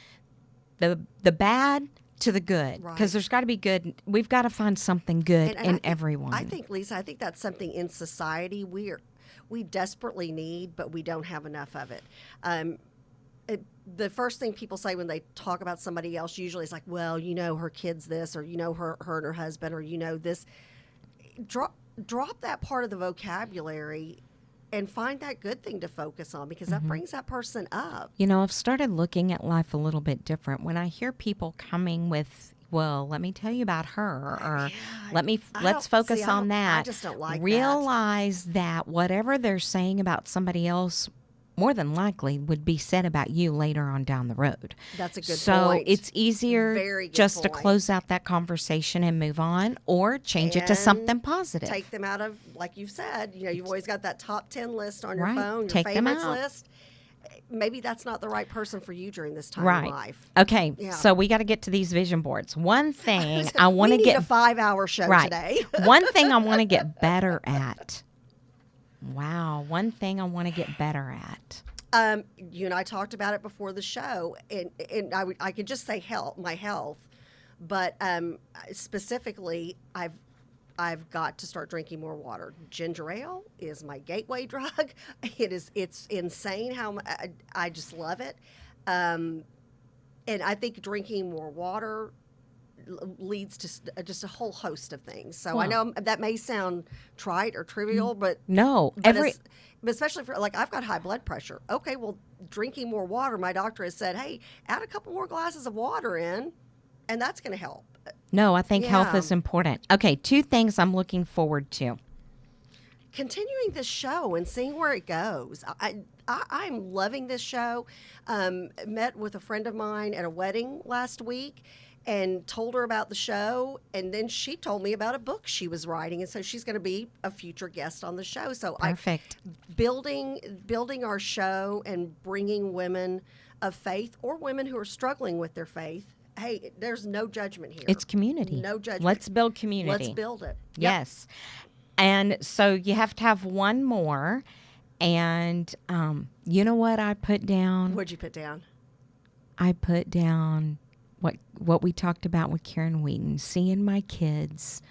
[SPEAKER 1] the bad to the good, because
[SPEAKER 2] Right.
[SPEAKER 1] there's got to be good. We've got to find something good
[SPEAKER 2] And I
[SPEAKER 1] in
[SPEAKER 2] think-
[SPEAKER 1] everyone.
[SPEAKER 2] I think, Lisa, that's something in society we desperately need, but we don't have enough of it. The first thing people say when they talk about somebody else usually is like, well, her kid's this, or her and her husband, or this. Drop that part of the vocabulary and find that good thing to focus on, because that brings that person up.
[SPEAKER 1] I've started looking at life a little bit different. When I hear people coming with, well, let me tell you about her, or let's focus on that.
[SPEAKER 2] I just don't like that.
[SPEAKER 1] Realize that whatever they're saying about somebody else, more than likely would be said about you later on down the road.
[SPEAKER 2] That's a good
[SPEAKER 1] so
[SPEAKER 2] point.
[SPEAKER 1] it's easier
[SPEAKER 2] Very good
[SPEAKER 1] just to
[SPEAKER 2] point.
[SPEAKER 1] close out that conversation and move on, or change it to
[SPEAKER 2] And
[SPEAKER 1] something positive.
[SPEAKER 2] Take them out of, like you said, you've always got that top 10 list on your
[SPEAKER 1] Right.
[SPEAKER 2] phone, your
[SPEAKER 1] Take them
[SPEAKER 2] favorites
[SPEAKER 1] out.
[SPEAKER 2] list. Maybe that's not the right person for you during this time
[SPEAKER 1] Right.
[SPEAKER 2] in life.
[SPEAKER 1] Okay,
[SPEAKER 2] Yeah.
[SPEAKER 1] so we got to get to these vision boards. One thing I want to
[SPEAKER 2] we need
[SPEAKER 1] get
[SPEAKER 2] a 5-hour show
[SPEAKER 1] right.
[SPEAKER 2] today.
[SPEAKER 1] One thing I want to get better at. Wow, one thing I want to get better at.
[SPEAKER 2] You and I talked about it before the show, and I could just say my health, but specifically, I've got to start drinking more water. Ginger ale is my gateway drug. It's insane how I just love it, and I think drinking more water leads to just a whole host of things. So I know that may sound trite or trivial, but
[SPEAKER 1] No,
[SPEAKER 2] but especially for, like, I've got high blood pressure. Okay, well, drinking more water, my doctor has said, hey, add a couple more glasses of water in, and that's going to help.
[SPEAKER 1] No, I think health
[SPEAKER 2] Yeah.
[SPEAKER 1] is important. Okay, 2 things I'm looking forward to.
[SPEAKER 2] Continuing this show and seeing where it goes. I'm loving this show. Met with a friend of mine at a wedding last week and told her about the show, and then she told me about a book she was writing, and so she's going to be a future guest on the show. So
[SPEAKER 1] Perfect.
[SPEAKER 2] building our show and bringing women of faith or women who are struggling with their faith. Hey, there's no judgment here.
[SPEAKER 1] It's community.
[SPEAKER 2] No judgment.
[SPEAKER 1] Let's build community.
[SPEAKER 2] Let's build it. Yep.
[SPEAKER 1] Yes. And so you have to have one more. And you know what I put down?
[SPEAKER 2] What'd you put down?
[SPEAKER 1] I put down what we talked about with Karen Wheaton, seeing my kids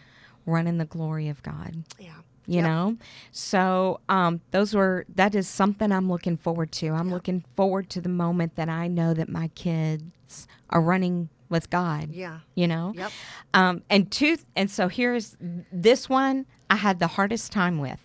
[SPEAKER 1] run in the glory of God.
[SPEAKER 2] Yeah.
[SPEAKER 1] You know? So that is something I'm looking forward to. I'm looking forward to the moment that I know that my kids are running with God.
[SPEAKER 2] Yeah.
[SPEAKER 1] You know?
[SPEAKER 2] Yep.
[SPEAKER 1] And so here's this one I had the hardest time with.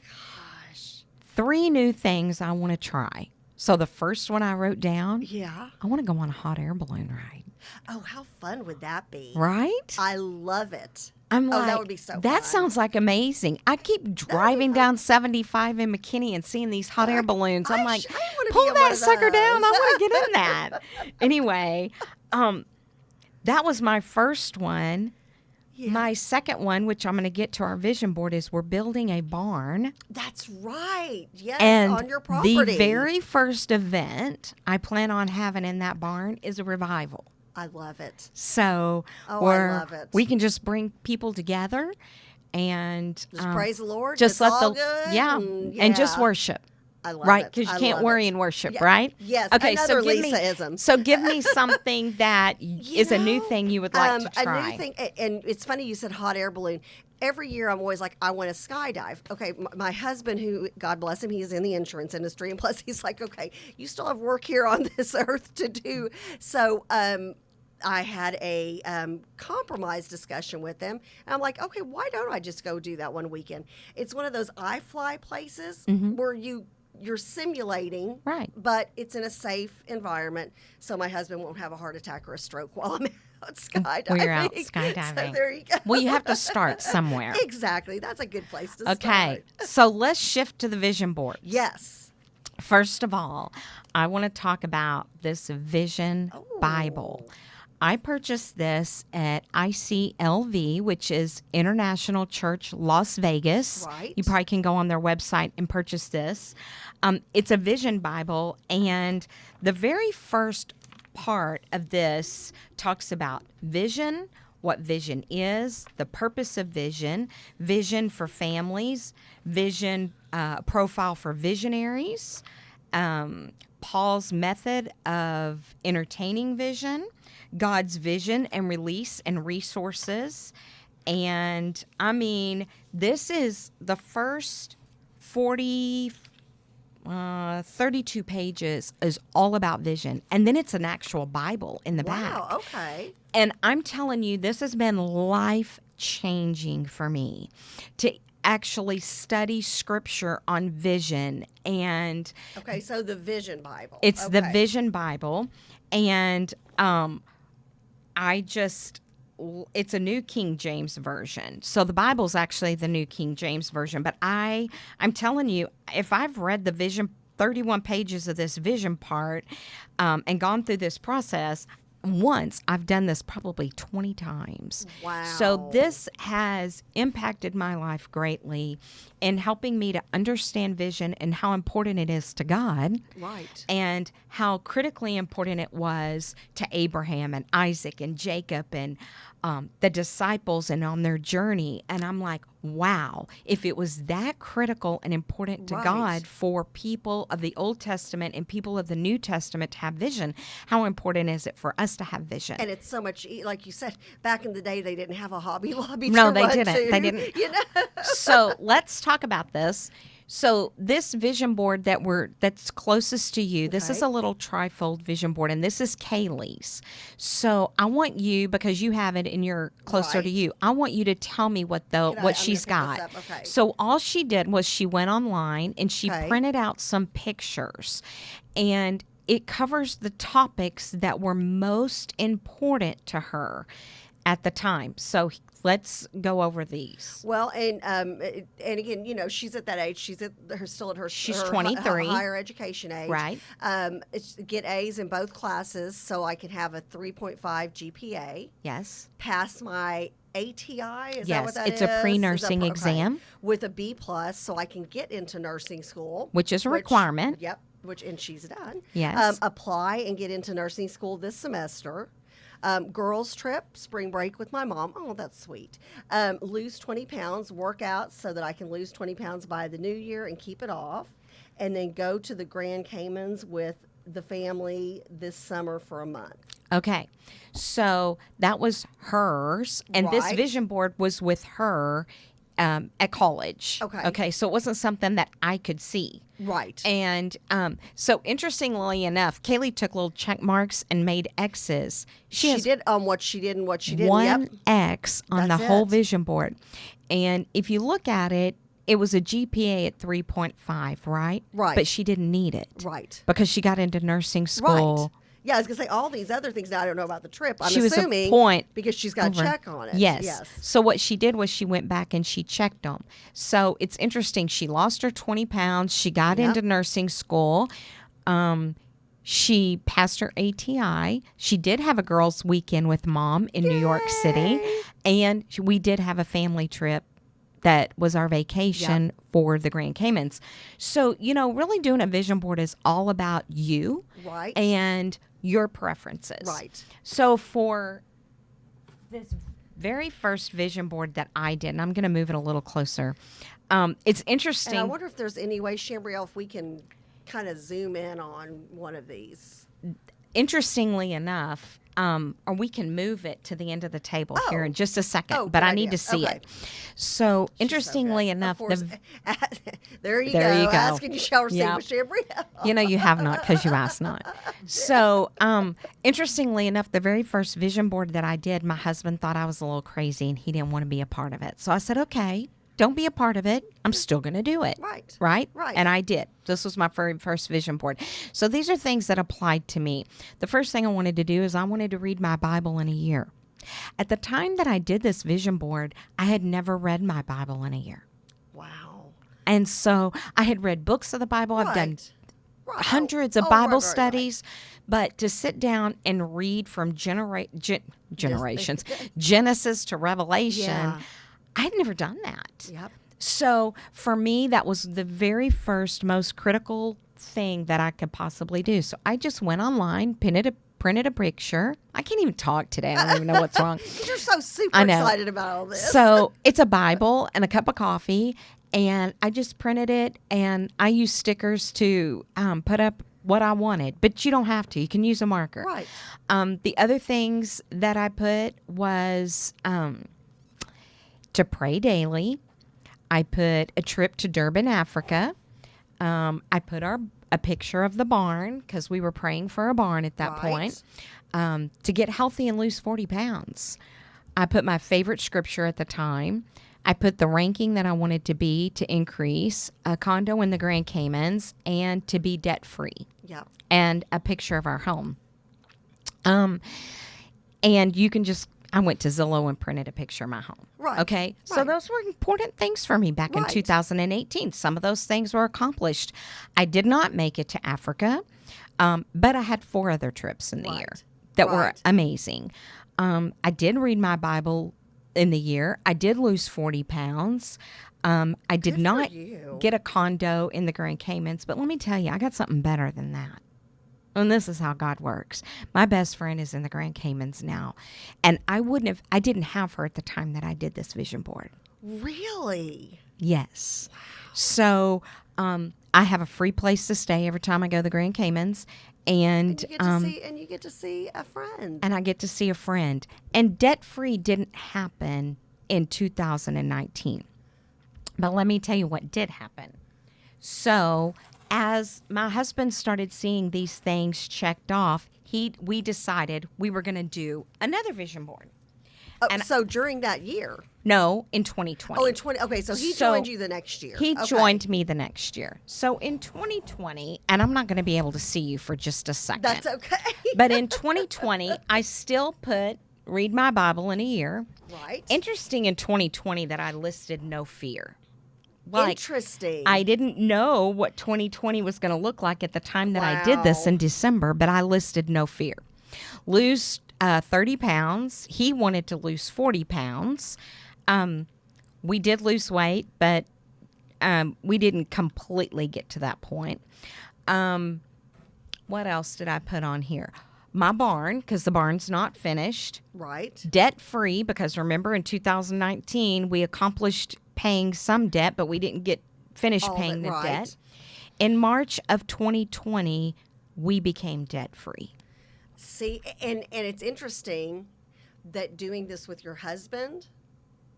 [SPEAKER 2] Gosh.
[SPEAKER 1] 3 new things I want to try. So the first one I wrote down,
[SPEAKER 2] Yeah.
[SPEAKER 1] I want to go on a hot air balloon ride.
[SPEAKER 2] Oh, how fun would that be?
[SPEAKER 1] Right?
[SPEAKER 2] I love it.
[SPEAKER 1] I'm
[SPEAKER 2] Oh,
[SPEAKER 1] like,
[SPEAKER 2] that would be so
[SPEAKER 1] that
[SPEAKER 2] fun.
[SPEAKER 1] sounds like amazing. I keep driving down 75 in McKinney and seeing these hot air balloons. I'm like,
[SPEAKER 2] I want to be
[SPEAKER 1] pull
[SPEAKER 2] in one
[SPEAKER 1] that
[SPEAKER 2] of
[SPEAKER 1] sucker down. I
[SPEAKER 2] those.
[SPEAKER 1] want to get in that. Anyway, that was my first one.
[SPEAKER 2] Yeah.
[SPEAKER 1] My second one, which I'm going to get to our vision board, is we're building a barn.
[SPEAKER 2] That's right. Yes,
[SPEAKER 1] And
[SPEAKER 2] on your property.
[SPEAKER 1] the very first event I plan on having in that barn is a revival.
[SPEAKER 2] I love it.
[SPEAKER 1] So
[SPEAKER 2] Oh, I love it.
[SPEAKER 1] we can just bring people together and
[SPEAKER 2] Just praise the Lord.
[SPEAKER 1] Just
[SPEAKER 2] it's
[SPEAKER 1] let
[SPEAKER 2] all
[SPEAKER 1] the
[SPEAKER 2] good.
[SPEAKER 1] and just worship.
[SPEAKER 2] I love
[SPEAKER 1] Right,
[SPEAKER 2] it.
[SPEAKER 1] because you
[SPEAKER 2] I
[SPEAKER 1] can't
[SPEAKER 2] love
[SPEAKER 1] worry
[SPEAKER 2] it.
[SPEAKER 1] and worship,
[SPEAKER 2] Yeah.
[SPEAKER 1] right?
[SPEAKER 2] Yes.
[SPEAKER 1] Okay, so
[SPEAKER 2] Another
[SPEAKER 1] give me
[SPEAKER 2] Lisa-ism.
[SPEAKER 1] so give me something that is a new thing you would like to try.
[SPEAKER 2] A new thing, and it's funny you said hot air balloon. Every year I'm always like, I want to skydive. Okay, my husband, who, God bless him, he's in the insurance industry, and plus he's like, okay, you still have work here on this earth to do. So I had a compromise discussion with them, and I'm like, okay, why don't I just go do that one weekend? It's one of those iFly places where you're simulating,
[SPEAKER 1] Right.
[SPEAKER 2] but it's in a safe environment, so my husband won't have a heart attack or a stroke while I'm out skydiving.
[SPEAKER 1] When you're out skydiving.
[SPEAKER 2] So there you go.
[SPEAKER 1] Well, you have to start somewhere.
[SPEAKER 2] Exactly. That's a good place to
[SPEAKER 1] Okay,
[SPEAKER 2] start.
[SPEAKER 1] so let's shift to the vision board.
[SPEAKER 2] Yes.
[SPEAKER 1] First of all, I want to talk about this Vision Bible. I purchased this at ICLV, which is International Church Las Vegas.
[SPEAKER 2] Right.
[SPEAKER 1] You probably can go on their website and purchase this. It's a Vision Bible, and the very first part of this talks about vision, what vision is, the purpose of vision, vision for families, vision profile for visionaries, Paul's method of entertaining vision, God's vision and release and resources. And I mean, this is the first 32 pages is all about vision. And then it's an actual Bible in the back.
[SPEAKER 2] Wow. Okay.
[SPEAKER 1] And I'm telling you, this has been life changing for me to actually study scripture on vision. And
[SPEAKER 2] Okay. So the Vision Bible.
[SPEAKER 1] it's the
[SPEAKER 2] Okay.
[SPEAKER 1] Vision Bible. And it's a New King James Version. So the Bible's actually the New King James Version. But I'm telling you, if I've read the vision, 31 pages of this vision part, and gone through this process once, I've done this probably 20 times.
[SPEAKER 2] Wow.
[SPEAKER 1] So this has impacted my life greatly in helping me to understand vision and how important it is to God.
[SPEAKER 2] Right.
[SPEAKER 1] And how critically important it was to Abraham and Isaac and Jacob and the disciples and on their journey. And I'm like, wow, if it was that critical and important to
[SPEAKER 2] Right.
[SPEAKER 1] God for people of the Old Testament and people of the New Testament to have vision, how important is it for us to have vision?
[SPEAKER 2] And it's so much, like you said, back in the day, they didn't have a Hobby Lobby.
[SPEAKER 1] No,
[SPEAKER 2] to
[SPEAKER 1] they
[SPEAKER 2] run
[SPEAKER 1] didn't.
[SPEAKER 2] to,
[SPEAKER 1] They didn't.
[SPEAKER 2] You know.
[SPEAKER 1] So let's talk about this. So this vision board that's closest to you, this is
[SPEAKER 2] Okay.
[SPEAKER 1] a little trifold vision board, and this is Kaylee's. So I want you, because you have it and you're closer to
[SPEAKER 2] Right.
[SPEAKER 1] you, I want you to tell me what
[SPEAKER 2] I'm
[SPEAKER 1] she's
[SPEAKER 2] gonna pick
[SPEAKER 1] got.
[SPEAKER 2] this up. Okay.
[SPEAKER 1] So all she did was she went online and she
[SPEAKER 2] Okay.
[SPEAKER 1] printed out some pictures, and it covers the topics that were most important to her at the time. So let's go over these.
[SPEAKER 2] Well, and again, you know, she's at that age. She's still at her.
[SPEAKER 1] She's
[SPEAKER 2] her
[SPEAKER 1] 23.
[SPEAKER 2] Higher education age.
[SPEAKER 1] Right.
[SPEAKER 2] It's get A's in both classes, so I can have a 3.5 GPA.
[SPEAKER 1] Yes.
[SPEAKER 2] Pass my ATI. Is that
[SPEAKER 1] Yes,
[SPEAKER 2] what that is?
[SPEAKER 1] it's a pre-nursing
[SPEAKER 2] okay.
[SPEAKER 1] exam.
[SPEAKER 2] With a B plus, so I can get into nursing school,
[SPEAKER 1] Which is a requirement.
[SPEAKER 2] Yep. And she's done.
[SPEAKER 1] Yes.
[SPEAKER 2] Apply and get into nursing school this semester. Girls trip, spring break with my mom. Oh, that's sweet. Lose 20 pounds, work out so that I can lose 20 pounds by the new year and keep it off. And then go to the Grand Caymans with the family this summer for a month.
[SPEAKER 1] Okay. So that was hers. And this
[SPEAKER 2] Right.
[SPEAKER 1] vision board was with her at college.
[SPEAKER 2] Okay.
[SPEAKER 1] Okay. So it wasn't something that I could see.
[SPEAKER 2] Right.
[SPEAKER 1] And so interestingly enough, Kaylee took little check marks and made X's.
[SPEAKER 2] She
[SPEAKER 1] has
[SPEAKER 2] did on what she did and what she didn't.
[SPEAKER 1] one
[SPEAKER 2] Yep.
[SPEAKER 1] X on
[SPEAKER 2] That's
[SPEAKER 1] the whole
[SPEAKER 2] it.
[SPEAKER 1] vision board. And if you look at it, it was a GPA at 3.5, right?
[SPEAKER 2] Right.
[SPEAKER 1] But she didn't need it.
[SPEAKER 2] Right.
[SPEAKER 1] Because she got into nursing school
[SPEAKER 2] Yeah, I was gonna say all these other things. Now I don't know about the trip. I'm
[SPEAKER 1] She was a
[SPEAKER 2] assuming
[SPEAKER 1] point
[SPEAKER 2] because she's got a
[SPEAKER 1] over.
[SPEAKER 2] check on it.
[SPEAKER 1] Yes.
[SPEAKER 2] Yes.
[SPEAKER 1] So what she did was she went back and she checked them. So it's interesting. She lost her 20 pounds. She got
[SPEAKER 2] Yep.
[SPEAKER 1] into nursing school. She passed her ATI. She did have a girls' weekend with mom in New York City.
[SPEAKER 2] Yay.
[SPEAKER 1] And we did have a family trip that was our vacation for the Grand Caymans. So, really doing a vision board is all about you
[SPEAKER 2] Right.
[SPEAKER 1] and your preferences.
[SPEAKER 2] Right.
[SPEAKER 1] So for this very first vision board that I did, and I'm going to move it a little closer. It's interesting.
[SPEAKER 2] And I wonder if there's any way, Chambrielle, if we can kind of zoom in on one of these.
[SPEAKER 1] Interestingly enough, or we can move it to the end of the table here in just a second,
[SPEAKER 2] Oh,
[SPEAKER 1] but
[SPEAKER 2] good
[SPEAKER 1] I need
[SPEAKER 2] idea.
[SPEAKER 1] to see
[SPEAKER 2] Okay.
[SPEAKER 1] it. So
[SPEAKER 2] She's so
[SPEAKER 1] interestingly
[SPEAKER 2] good.
[SPEAKER 1] enough,
[SPEAKER 2] Of course. There you
[SPEAKER 1] There
[SPEAKER 2] go.
[SPEAKER 1] you go.
[SPEAKER 2] Ask and you shall receive
[SPEAKER 1] Yep.
[SPEAKER 2] with Chambrielle.
[SPEAKER 1] you have not because you asked not. So, interestingly enough, the very first vision board that I did, my husband thought I was a little crazy and he didn't want to be a part of it. So I said, okay, don't be a part of it. I'm still going to do it.
[SPEAKER 2] Right.
[SPEAKER 1] Right?
[SPEAKER 2] Right.
[SPEAKER 1] And I did. This was my very first vision board. So these are things that applied to me. The first thing I wanted to do is I wanted to read my Bible in a year. At the time that I did this vision board, I had never read my Bible in a year.
[SPEAKER 2] Wow.
[SPEAKER 1] And so I had read books of the Bible. I've done
[SPEAKER 2] Right.
[SPEAKER 1] hundreds of
[SPEAKER 2] Oh,
[SPEAKER 1] Bible
[SPEAKER 2] right.
[SPEAKER 1] studies, but to sit down and read from generations, Genesis to Revelation,
[SPEAKER 2] Yeah.
[SPEAKER 1] I had never done that.
[SPEAKER 2] Yep.
[SPEAKER 1] So for me, that was the very first, most critical thing that I could possibly do. So I just went online, printed a picture. I can't even talk today. I don't even know what's wrong.
[SPEAKER 2] You're so super
[SPEAKER 1] I know.
[SPEAKER 2] excited about all this.
[SPEAKER 1] So it's a Bible and a cup of coffee, and I just printed it, and I used stickers to put up what I wanted, but you don't have to. You can use a marker.
[SPEAKER 2] Right.
[SPEAKER 1] The other things that I put was to pray daily. I put a trip to Durban, Africa. I put a picture of the barn because we were praying for a barn at that point. To get healthy and lose 40 pounds. I put my favorite scripture at the time. I put the ranking that I wanted to be to increase, a condo in the Grand Caymans, and to be debt free.
[SPEAKER 2] Yep.
[SPEAKER 1] And a picture of our home. And you can just, I went to Zillow and printed a picture of my home.
[SPEAKER 2] Right.
[SPEAKER 1] Okay. So
[SPEAKER 2] Right.
[SPEAKER 1] those were important things for me back in
[SPEAKER 2] Right.
[SPEAKER 1] 2018. Some of those things were accomplished. I did not make it to Africa, but I had 4 other trips in the year that were
[SPEAKER 2] Right.
[SPEAKER 1] amazing. I did read my Bible in the year. I did lose 40 pounds. I did
[SPEAKER 2] Good for
[SPEAKER 1] not
[SPEAKER 2] you.
[SPEAKER 1] get a condo in the Grand Caymans, but let me tell you, I got something better than that. And this is how God works. My best friend is in the Grand Caymans now. And I didn't have her at the time that I did this vision board.
[SPEAKER 2] Really?
[SPEAKER 1] Yes. So I have a free place to stay every time I go to the Grand Caymans. And
[SPEAKER 2] You get to see a friend.
[SPEAKER 1] and I get to see a friend. And debt free didn't happen in 2019. But let me tell you what did happen. So as my husband started seeing these things checked off, we decided we were going to do another vision board.
[SPEAKER 2] So during that year.
[SPEAKER 1] No, in 2020.
[SPEAKER 2] Oh, in 20. Okay, so he
[SPEAKER 1] So
[SPEAKER 2] joined you the next year.
[SPEAKER 1] He
[SPEAKER 2] Okay.
[SPEAKER 1] joined me the next year. So in 2020, and I'm not going to be able to see you for just a second.
[SPEAKER 2] That's okay.
[SPEAKER 1] But in 2020, I still put read my Bible in a year.
[SPEAKER 2] Right.
[SPEAKER 1] Interesting in 2020 that I listed no fear.
[SPEAKER 2] Interesting.
[SPEAKER 1] I didn't know what 2020 was going to look like at the time that I did this in December, but I listed no fear. Lose 30 pounds. He wanted to lose 40 pounds. We did lose weight, but we didn't completely get to that point. What else did I put on here? My barn, because the barn's not finished.
[SPEAKER 2] Right.
[SPEAKER 1] Debt free, because remember in 2019 we accomplished paying some debt, but we didn't get finished
[SPEAKER 2] All of
[SPEAKER 1] paying
[SPEAKER 2] it,
[SPEAKER 1] the
[SPEAKER 2] right.
[SPEAKER 1] debt. In March of 2020, we became debt free.
[SPEAKER 2] See, and it's interesting that doing this with your husband,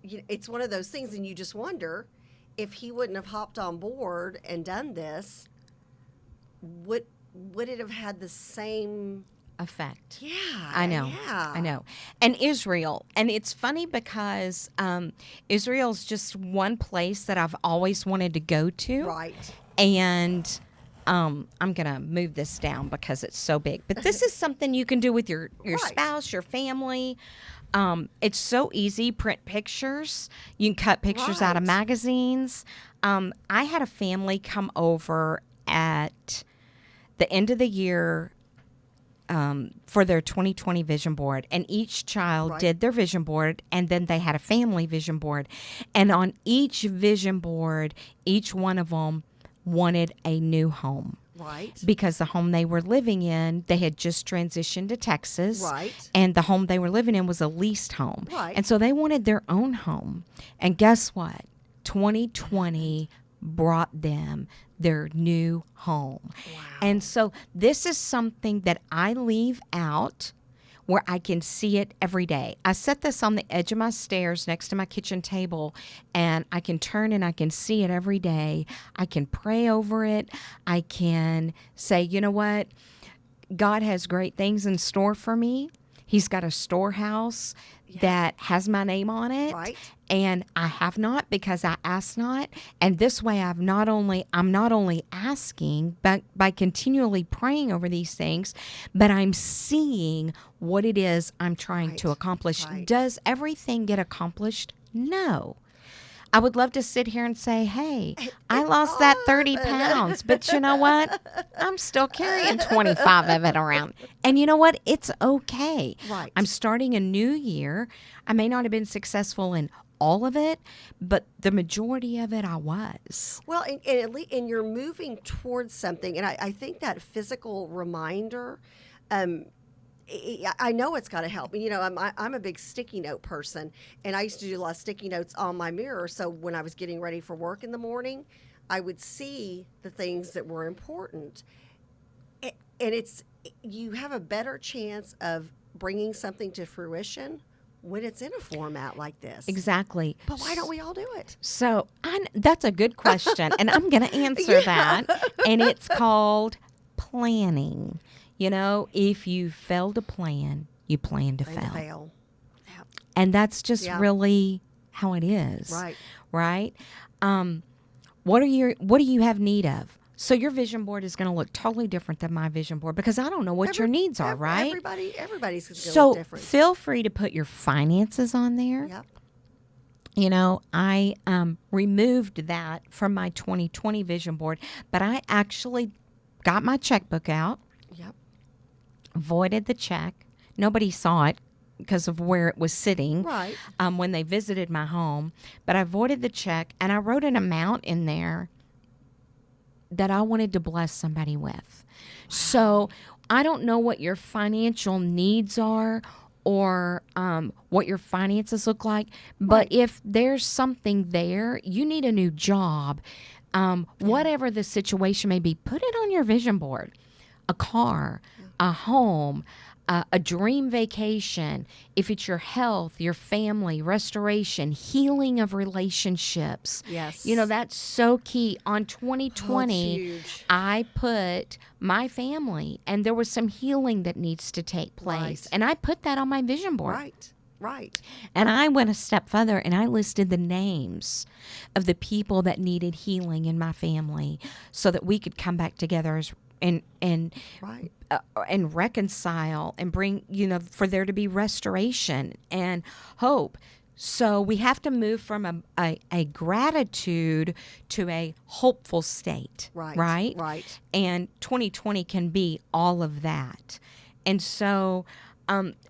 [SPEAKER 2] it's one of those things, and you just wonder if he wouldn't have hopped on board and done this, would it have had the same
[SPEAKER 1] Effect.
[SPEAKER 2] Yeah,
[SPEAKER 1] I know.
[SPEAKER 2] Yeah.
[SPEAKER 1] I know. And Israel. And it's funny because Israel's just one place that I've always wanted to go to.
[SPEAKER 2] Right.
[SPEAKER 1] And I'm going to move this down because it's so big. But this is something you can do with your
[SPEAKER 2] Right.
[SPEAKER 1] spouse, your family. It's so easy. Print pictures. You can cut pictures out of
[SPEAKER 2] Right.
[SPEAKER 1] magazines. I had a family come over at the end of the year for their 2020 vision board, and each child
[SPEAKER 2] Right.
[SPEAKER 1] did their vision board, and then they had a family vision board. And on each vision board, each one of them wanted a new home
[SPEAKER 2] Right.
[SPEAKER 1] because the home they were living in, they had just transitioned to Texas.
[SPEAKER 2] Right.
[SPEAKER 1] And the home they were living in was a leased home.
[SPEAKER 2] Right.
[SPEAKER 1] And so they wanted their own home. And guess what? 2020 brought them their new home.
[SPEAKER 2] Wow.
[SPEAKER 1] And so this is something that I leave out where I can see it every day. I set this on the edge of my stairs next to my kitchen table, and I can turn and I can see it every day. I can pray over it. I can say, you know what? God has great things in store for me. He's got a storehouse that has my name on it.
[SPEAKER 2] Right.
[SPEAKER 1] And I have not because I asked not. And this way I'm not only asking, but by continually praying over these things, but I'm seeing what it is I'm trying to
[SPEAKER 2] Right.
[SPEAKER 1] accomplish.
[SPEAKER 2] Right.
[SPEAKER 1] Does everything get accomplished? No. I would love to sit here and say, hey, I lost that 30 pounds, but you know what? I'm still carrying 25 of it around. And you know what? It's okay.
[SPEAKER 2] Right.
[SPEAKER 1] I'm starting a new year. I may not have been successful in all of it, but the majority of it I was.
[SPEAKER 2] Well, and you're moving towards something, and I think that physical reminder, I know it's got to help. You know, I'm a big sticky note person, and I used to do a lot of sticky notes on my mirror. So when I was getting ready for work in the morning, I would see the things that were important, and you have a better chance of bringing something to fruition when it's in a format like this.
[SPEAKER 1] Exactly.
[SPEAKER 2] But why don't we all do it?
[SPEAKER 1] So that's a good question, and I'm going to answer that. And it's called planning. You know, if you fail to plan, you plan to
[SPEAKER 2] Plan to
[SPEAKER 1] fail.
[SPEAKER 2] fail. Yep.
[SPEAKER 1] And that's just
[SPEAKER 2] Yeah.
[SPEAKER 1] really how it is.
[SPEAKER 2] Right.
[SPEAKER 1] Right? What do you have need of? So your vision board is going to look totally different than my vision board because I don't know what your needs are, right?
[SPEAKER 2] Everybody's going to
[SPEAKER 1] So
[SPEAKER 2] look different.
[SPEAKER 1] feel free to put your finances on there.
[SPEAKER 2] Yep.
[SPEAKER 1] You know, I removed that from my 2020 vision board, but I actually got my checkbook out,
[SPEAKER 2] Yep.
[SPEAKER 1] voided the check. Nobody saw it because of where it was sitting
[SPEAKER 2] Right.
[SPEAKER 1] when they visited my home. But I voided the check, and I wrote an amount in there that I wanted to bless somebody with. So I don't know what your financial needs are or what your finances look like, but if there's something there, you need a new job, whatever the situation may be, put it on your vision board. A car, a home, a dream vacation, if it's your health, your family, restoration, healing of relationships.
[SPEAKER 2] Yes.
[SPEAKER 1] You know, that's so key. On
[SPEAKER 2] Oh, it's
[SPEAKER 1] 2020,
[SPEAKER 2] huge.
[SPEAKER 1] I put my family, and there was some healing that needs to take place.
[SPEAKER 2] Right.
[SPEAKER 1] And I put that on my vision board.
[SPEAKER 2] Right. Right.
[SPEAKER 1] And I went a step further and I listed the names of the people that needed healing in my family so that we could come back together as and
[SPEAKER 2] Right.
[SPEAKER 1] and reconcile and bring, you know, for there to be restoration and hope. So we have to move from a gratitude to a hopeful state.
[SPEAKER 2] Right.
[SPEAKER 1] Right.
[SPEAKER 2] Right.
[SPEAKER 1] And 2020 can be all of that. And so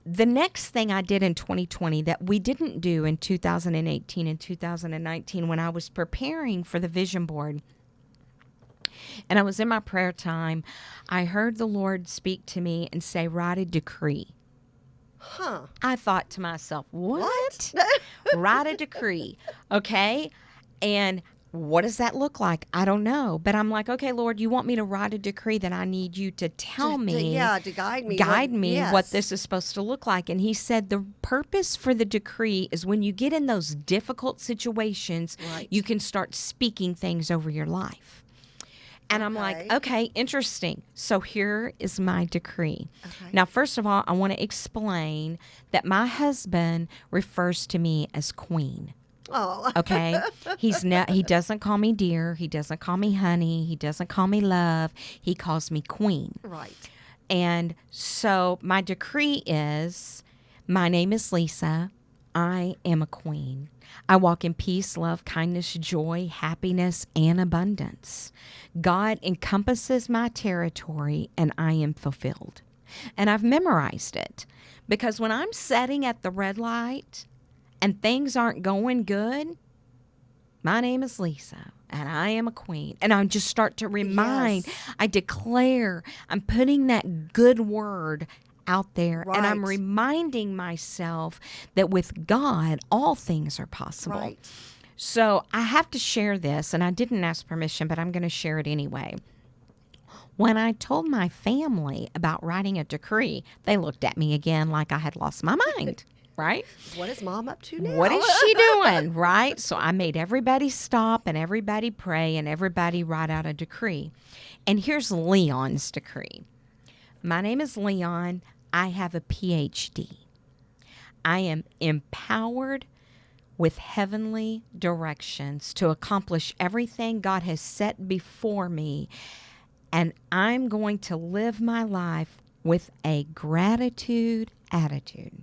[SPEAKER 1] the next thing I did in 2020 that we didn't do in 2018 and 2019 when I was preparing for the vision board, and I was in my prayer time, I heard the Lord speak to me and say, write a decree.
[SPEAKER 2] Huh.
[SPEAKER 1] I thought to myself, what? Write a decree. Okay. And what does that look like? I don't know. But I'm like, okay, Lord, you want me to write a decree that I need you to tell me.
[SPEAKER 2] To guide me.
[SPEAKER 1] What
[SPEAKER 2] yes.
[SPEAKER 1] this is supposed to look like. And he said the purpose for the decree is when you get in those difficult situations,
[SPEAKER 2] Right.
[SPEAKER 1] you can start speaking things over your life. And I'm like,
[SPEAKER 2] Okay.
[SPEAKER 1] okay, interesting. So here is my decree.
[SPEAKER 2] Okay.
[SPEAKER 1] Now, first of all, I want to explain that my husband refers to me as queen.
[SPEAKER 2] Oh,
[SPEAKER 1] Okay? He doesn't call me dear, he doesn't call me honey, he doesn't call me love. He calls me queen.
[SPEAKER 2] right.
[SPEAKER 1] And so my decree is, my name is Lisa. I am a queen. I walk in peace, love, kindness, joy, happiness, and abundance. God encompasses my territory and I am fulfilled. And I've memorized it because when I'm sitting at the red light and things aren't going good, my name is Lisa and I am a queen. And I just start to remind,
[SPEAKER 2] Yes.
[SPEAKER 1] I declare, I'm putting that good word out there and I'm
[SPEAKER 2] Right.
[SPEAKER 1] reminding myself that with God, all things are possible.
[SPEAKER 2] Right.
[SPEAKER 1] So I have to share this, and I didn't ask permission, but I'm going to share it anyway. When I told my family about writing a decree, they looked at me again like I had lost my mind, right?
[SPEAKER 2] What is mom up to now?
[SPEAKER 1] What is she doing, right? So I made everybody stop and everybody pray and everybody write out a decree. And here's Leon's decree. My name is Leon. I have a PhD. I am empowered with heavenly directions to accomplish everything God has set before me. And I'm going to live my life with a gratitude attitude.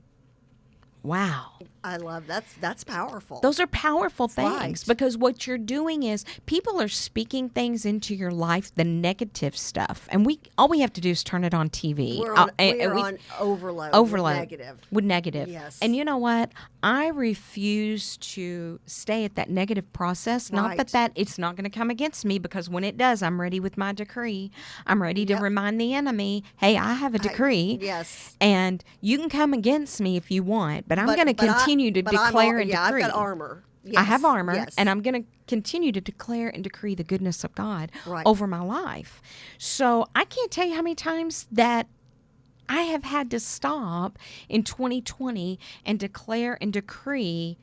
[SPEAKER 1] Wow.
[SPEAKER 2] I love that's powerful.
[SPEAKER 1] Those are powerful things
[SPEAKER 2] Right.
[SPEAKER 1] because what you're doing is people are speaking things into your life, the negative stuff. And all we have to do is turn it on TV.
[SPEAKER 2] We're on,
[SPEAKER 1] And
[SPEAKER 2] we are
[SPEAKER 1] we-
[SPEAKER 2] on overload.
[SPEAKER 1] overload
[SPEAKER 2] With negative.
[SPEAKER 1] with negative.
[SPEAKER 2] Yes.
[SPEAKER 1] And you know what? I refuse to stay at that negative process. Not
[SPEAKER 2] Right.
[SPEAKER 1] that it's not going to come against me, because when it does, I'm ready with my decree. I'm ready to
[SPEAKER 2] Yep.
[SPEAKER 1] remind the enemy, hey, I have a decree.
[SPEAKER 2] Yes.
[SPEAKER 1] And you can come against me if you want, but I'm going to continue to declare and
[SPEAKER 2] yeah,
[SPEAKER 1] decree.
[SPEAKER 2] I've got armor.
[SPEAKER 1] I have
[SPEAKER 2] Yes.
[SPEAKER 1] armor,
[SPEAKER 2] Yes.
[SPEAKER 1] and I'm going to continue to declare and decree the goodness of God
[SPEAKER 2] Right.
[SPEAKER 1] over my life. So I can't tell you how many times that I have had to stop in 2020 and declare and decree,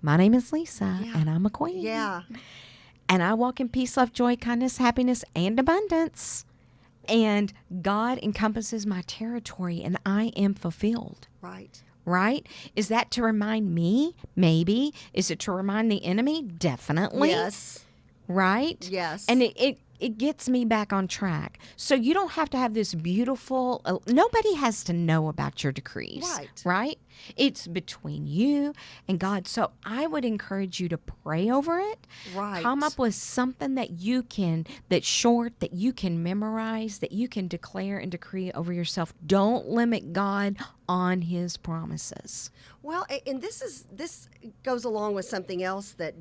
[SPEAKER 1] my name is Lisa,
[SPEAKER 2] Yeah.
[SPEAKER 1] and I'm a queen.
[SPEAKER 2] Yeah.
[SPEAKER 1] And I walk in peace, love, joy, kindness, happiness, and abundance. And God encompasses my territory, and I am fulfilled.
[SPEAKER 2] Right.
[SPEAKER 1] Right? Is that to remind me? Maybe. Is it to remind the enemy? Definitely.
[SPEAKER 2] Yes.
[SPEAKER 1] Right?
[SPEAKER 2] Yes.
[SPEAKER 1] And it gets me back on track. So you don't have to have this beautiful, nobody has to know about your decrees.
[SPEAKER 2] Right.
[SPEAKER 1] Right? It's between you and God. So I would encourage you to pray over it.
[SPEAKER 2] Right.
[SPEAKER 1] Come up with something that's short, that you can memorize, that you can declare and decree over yourself. Don't limit God on his promises.
[SPEAKER 2] Well, and this goes along with something else that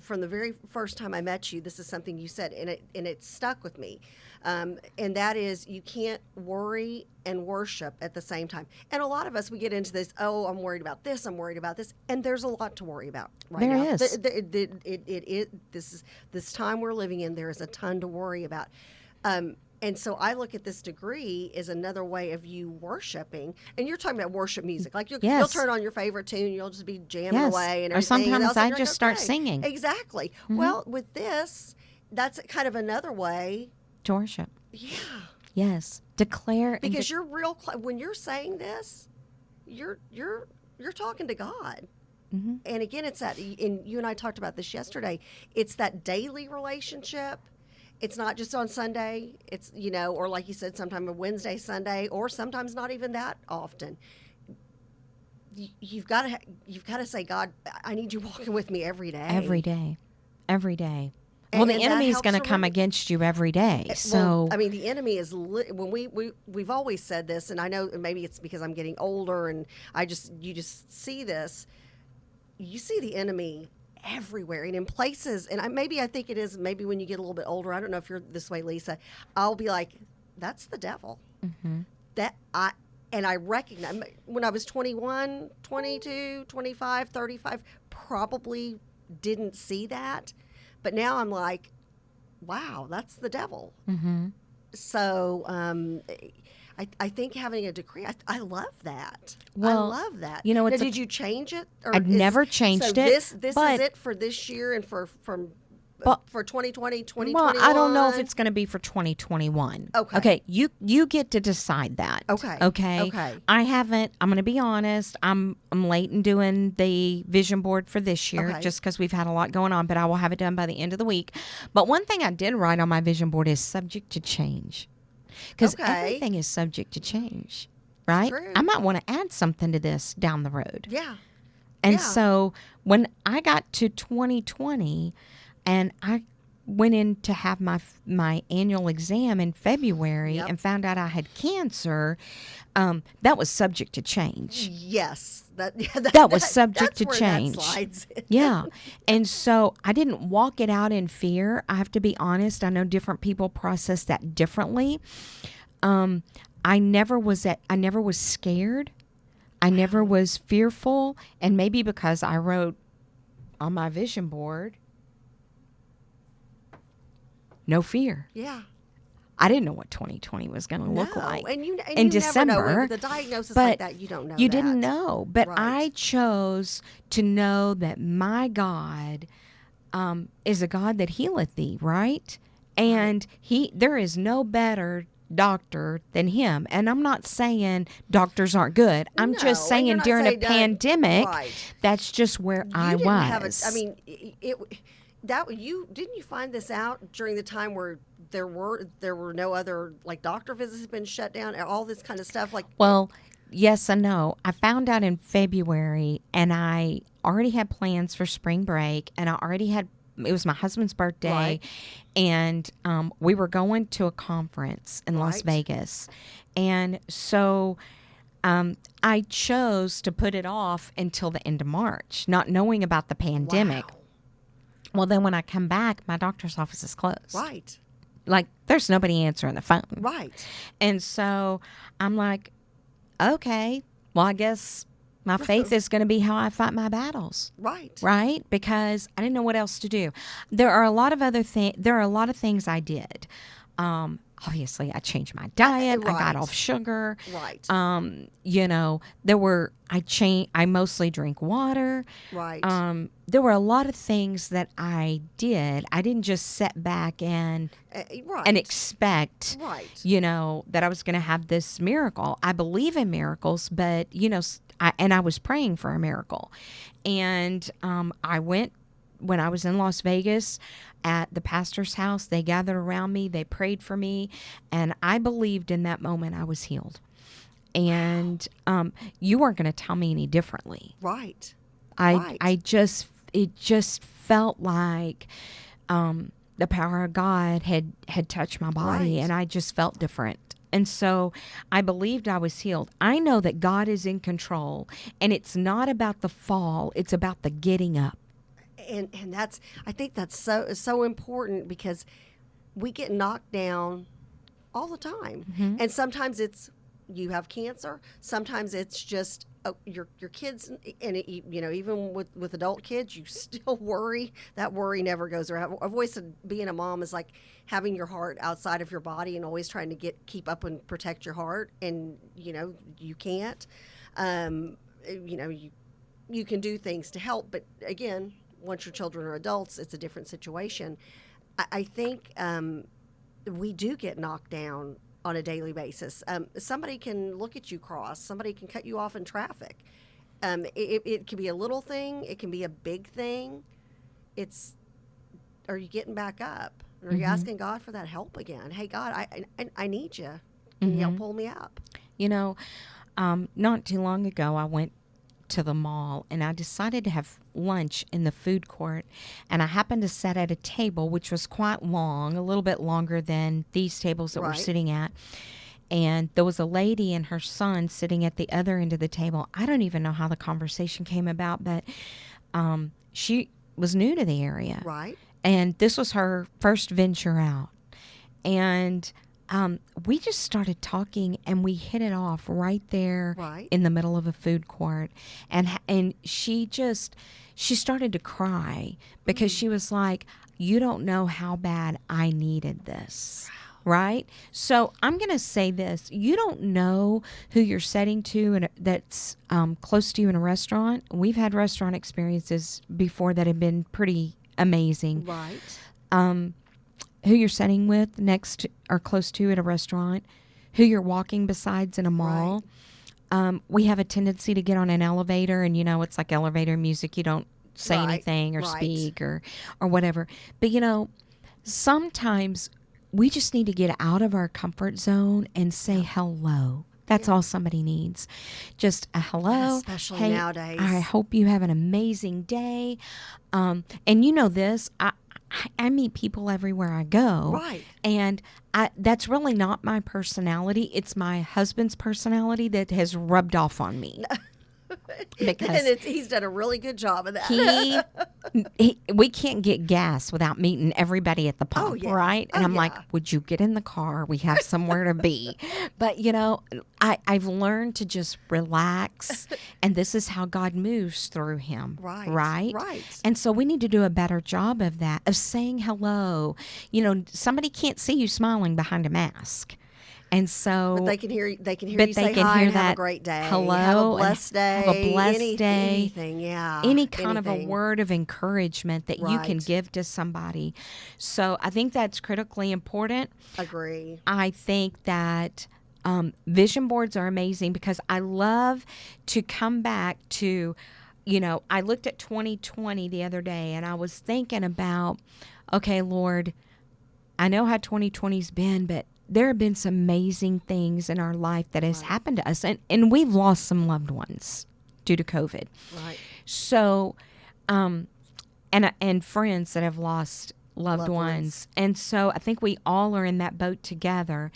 [SPEAKER 2] from the very first time I met you. This is something you said, and it stuck with me, and that is you can't worry and worship at the same time. And a lot of us, we get into this. Oh, I'm worried about this. I'm worried about this, and there's a lot to worry about right
[SPEAKER 1] There
[SPEAKER 2] now.
[SPEAKER 1] is.
[SPEAKER 2] This time we're living in. There is a ton to worry about. And so I look at this degree as another way of you worshiping. And you're talking about worship music. Like you'll
[SPEAKER 1] Yes.
[SPEAKER 2] turn on your favorite tune, you'll just be jamming
[SPEAKER 1] Yes.
[SPEAKER 2] away and
[SPEAKER 1] Or
[SPEAKER 2] everything.
[SPEAKER 1] sometimes
[SPEAKER 2] else, and
[SPEAKER 1] I
[SPEAKER 2] you're
[SPEAKER 1] just
[SPEAKER 2] like,
[SPEAKER 1] start
[SPEAKER 2] okay.
[SPEAKER 1] singing.
[SPEAKER 2] Exactly. Well, with this, that's kind of another way.
[SPEAKER 1] To worship.
[SPEAKER 2] Yeah.
[SPEAKER 1] Yes. Declare and
[SPEAKER 2] Because you're when you're saying this, you're talking to God.
[SPEAKER 1] Mm-hmm.
[SPEAKER 2] And again, it's that, and you and I talked about this yesterday, it's that daily relationship. It's not just on Sunday. It's, or like you said, sometime a Wednesday, Sunday, or sometimes not even that often. You've got to say, God, I need you walking with me every day.
[SPEAKER 1] Every day. Every day.
[SPEAKER 2] And-
[SPEAKER 1] Well, the
[SPEAKER 2] and that
[SPEAKER 1] enemy is
[SPEAKER 2] helps
[SPEAKER 1] going to come
[SPEAKER 2] remember-
[SPEAKER 1] against you every day. So,
[SPEAKER 2] Well, I mean, the enemy is when we've always said this, and I know maybe it's because I'm getting older, and you just see this. You see the enemy everywhere and in places, and I think it is maybe when you get a little bit older. I don't know if you're this way, Lisa. I'll be like, that's the devil.
[SPEAKER 1] mm-hmm.
[SPEAKER 2] And I recognize when I was 21, 22, 25, 35, probably didn't see that. But now I'm like, wow, that's the devil.
[SPEAKER 1] Mm-hmm.
[SPEAKER 2] So I think having a decree, I love that.
[SPEAKER 1] Well,
[SPEAKER 2] I love that.
[SPEAKER 1] you know,
[SPEAKER 2] now,
[SPEAKER 1] it's
[SPEAKER 2] did you change it? Or
[SPEAKER 1] I've never changed
[SPEAKER 2] so
[SPEAKER 1] it,
[SPEAKER 2] This
[SPEAKER 1] but-
[SPEAKER 2] is it for this year and from
[SPEAKER 1] But
[SPEAKER 2] for 2020,
[SPEAKER 1] well, I don't know if
[SPEAKER 2] 2021?
[SPEAKER 1] it's going to be for 2021.
[SPEAKER 2] Okay.
[SPEAKER 1] Okay, you get to decide that.
[SPEAKER 2] Okay.
[SPEAKER 1] Okay.
[SPEAKER 2] Okay.
[SPEAKER 1] I haven't. I'm going to be honest. I'm late in doing the vision board for this year,
[SPEAKER 2] Okay.
[SPEAKER 1] just because we've had a lot going on. But I will have it done by the end of the week. But one thing I did write on my vision board is subject to change, because
[SPEAKER 2] Okay.
[SPEAKER 1] everything is subject to change. Right.
[SPEAKER 2] true.
[SPEAKER 1] I might want to add something to this down the road.
[SPEAKER 2] Yeah.
[SPEAKER 1] And
[SPEAKER 2] Yeah.
[SPEAKER 1] so when I got to 2020 and I went in to have my annual exam in February
[SPEAKER 2] Yep.
[SPEAKER 1] and found out I had cancer, that was subject to change.
[SPEAKER 2] Yes.
[SPEAKER 1] That was subject
[SPEAKER 2] that's
[SPEAKER 1] to
[SPEAKER 2] where
[SPEAKER 1] change.
[SPEAKER 2] That slides in.
[SPEAKER 1] Yeah. And so I didn't walk it out in fear. I have to be honest. I know different people process that differently. I never was scared. I never was fearful. And maybe because I wrote on my vision board, no fear.
[SPEAKER 2] Yeah.
[SPEAKER 1] I didn't know what 2020 was going to look
[SPEAKER 2] No.
[SPEAKER 1] like
[SPEAKER 2] And you
[SPEAKER 1] in
[SPEAKER 2] you
[SPEAKER 1] December.
[SPEAKER 2] never know. With a diagnosis
[SPEAKER 1] but
[SPEAKER 2] like that, you don't know.
[SPEAKER 1] you
[SPEAKER 2] that.
[SPEAKER 1] didn't know. But
[SPEAKER 2] Right.
[SPEAKER 1] I chose to know that my God is a God that healeth thee, right? And there is no better doctor than him. And I'm not saying doctors aren't good. I'm
[SPEAKER 2] No,
[SPEAKER 1] just
[SPEAKER 2] and you're
[SPEAKER 1] saying
[SPEAKER 2] not
[SPEAKER 1] during a
[SPEAKER 2] saying that-
[SPEAKER 1] pandemic,
[SPEAKER 2] right.
[SPEAKER 1] that's just where I
[SPEAKER 2] You didn't
[SPEAKER 1] was.
[SPEAKER 2] have a. I mean, didn't you find this out during the time where there were no other like doctor visits had been shut down, and all this kind of stuff like.
[SPEAKER 1] Well, yes and no. I found out in February, and I already had plans for spring break, and it was my husband's birthday,
[SPEAKER 2] Right.
[SPEAKER 1] and we were going to a conference in Las
[SPEAKER 2] Right.
[SPEAKER 1] Vegas. And so I chose to put it off until the end of March, not knowing about the pandemic.
[SPEAKER 2] Wow.
[SPEAKER 1] Well, then when I come back, my doctor's office is closed.
[SPEAKER 2] Right.
[SPEAKER 1] Like, there's nobody answering the phone.
[SPEAKER 2] Right.
[SPEAKER 1] And so I'm like, okay, well, I guess my faith is going to be how I fight my battles.
[SPEAKER 2] Right.
[SPEAKER 1] Right? Because I didn't know what else to do. There are a lot of things I did. Obviously, I changed my diet. I
[SPEAKER 2] Right.
[SPEAKER 1] got off sugar.
[SPEAKER 2] Right.
[SPEAKER 1] I mostly drink water.
[SPEAKER 2] Right.
[SPEAKER 1] There were a lot of things that I did. I didn't just sit back and
[SPEAKER 2] Right.
[SPEAKER 1] expect,
[SPEAKER 2] Right.
[SPEAKER 1] that I was going to have this miracle. I believe in miracles, but, I was praying for a miracle. And I went when I was in Las Vegas at the pastor's house. They gathered around me. They prayed for me. And I believed in that moment I was healed. And you weren't going to tell me any differently.
[SPEAKER 2] Right.
[SPEAKER 1] It just felt like the power of God had touched my body,
[SPEAKER 2] Right.
[SPEAKER 1] and I just felt different. And so I believed I was healed. I know that God is in control, and it's not about the fall, it's about the getting up.
[SPEAKER 2] And I think that's so important because we get knocked down all the time.
[SPEAKER 1] Mm-hmm.
[SPEAKER 2] And sometimes it's you have cancer, sometimes it's just your kids, and even with adult kids you still worry. That worry never goes around. I've always said being a mom is like having your heart outside of your body and always trying to keep up and protect your heart, and you can't. You can do things to help, but again, once your children are adults, it's a different situation. I think we do get knocked down on a daily basis. Somebody can look at you cross. Somebody can cut you off in traffic. It can be a little thing. It can be a big thing. Are you getting back up? Are you asking God for that help again? Hey, God, I need you. Can you help pull me up?
[SPEAKER 1] Not too long ago, I went to the mall and I decided to have lunch in the food court, and I happened to sit at a table which was quite long, a little bit longer than these tables that we're
[SPEAKER 2] Right.
[SPEAKER 1] sitting at. And there was a lady and her son sitting at the other end of the table. I don't even know how the conversation came about, but she was new to the area.
[SPEAKER 2] Right.
[SPEAKER 1] And this was her first venture out. And we just started talking, and we hit it off right there
[SPEAKER 2] Right.
[SPEAKER 1] in the middle of a food court. And she started to cry because she was like, you don't know how bad I needed this. Right? So I'm going to say this. You don't know who you're setting to and that's close to you in a restaurant. We've had restaurant experiences before that have been pretty amazing.
[SPEAKER 2] Right.
[SPEAKER 1] Who you're sitting with next or close to at a restaurant, who you're walking besides in a mall. We have a tendency to get on an elevator, and it's like elevator music. You don't say
[SPEAKER 2] Right.
[SPEAKER 1] anything or
[SPEAKER 2] Right.
[SPEAKER 1] speak or whatever. But sometimes we just need to get out of our comfort zone and say hello. That's all somebody needs. Just a hello.
[SPEAKER 2] Especially
[SPEAKER 1] Hey,
[SPEAKER 2] nowadays.
[SPEAKER 1] I hope you have an amazing day. And you know this, I meet people everywhere I go.
[SPEAKER 2] Right.
[SPEAKER 1] And that's really not my personality. It's my husband's personality that has rubbed off on me. Because
[SPEAKER 2] And he's done a really good job of that.
[SPEAKER 1] we can't get gas without meeting everybody at the pump,
[SPEAKER 2] Oh, yeah.
[SPEAKER 1] right? And
[SPEAKER 2] Oh,
[SPEAKER 1] I'm like,
[SPEAKER 2] yeah.
[SPEAKER 1] would you get in the car? We have somewhere to be. But, I've learned to just relax, and this is how God moves through him,
[SPEAKER 2] Right.
[SPEAKER 1] right?
[SPEAKER 2] Right.
[SPEAKER 1] And so we need to do a better job of that, of saying hello. Somebody can't see you smiling behind a mask. And so,
[SPEAKER 2] But they can hear. They can hear
[SPEAKER 1] but
[SPEAKER 2] you
[SPEAKER 1] they
[SPEAKER 2] say
[SPEAKER 1] can
[SPEAKER 2] hi
[SPEAKER 1] hear
[SPEAKER 2] and have a
[SPEAKER 1] that
[SPEAKER 2] great day.
[SPEAKER 1] hello
[SPEAKER 2] Have a
[SPEAKER 1] and
[SPEAKER 2] blessed day.
[SPEAKER 1] have a blessed day.
[SPEAKER 2] Anything. Yeah.
[SPEAKER 1] Any kind of a
[SPEAKER 2] anything.
[SPEAKER 1] word of encouragement that you can
[SPEAKER 2] Right.
[SPEAKER 1] give to somebody. So I think that's critically important.
[SPEAKER 2] Agree.
[SPEAKER 1] I think that vision boards are amazing because I love to come back to, I looked at 2020 the other day and I was thinking about, okay, Lord, I know how 2020's been, but there have been some amazing things in our life that has happened to us, and we've lost some loved ones due to COVID.
[SPEAKER 2] Right.
[SPEAKER 1] So, and friends that have lost loved ones. And so I think we all are in that boat together.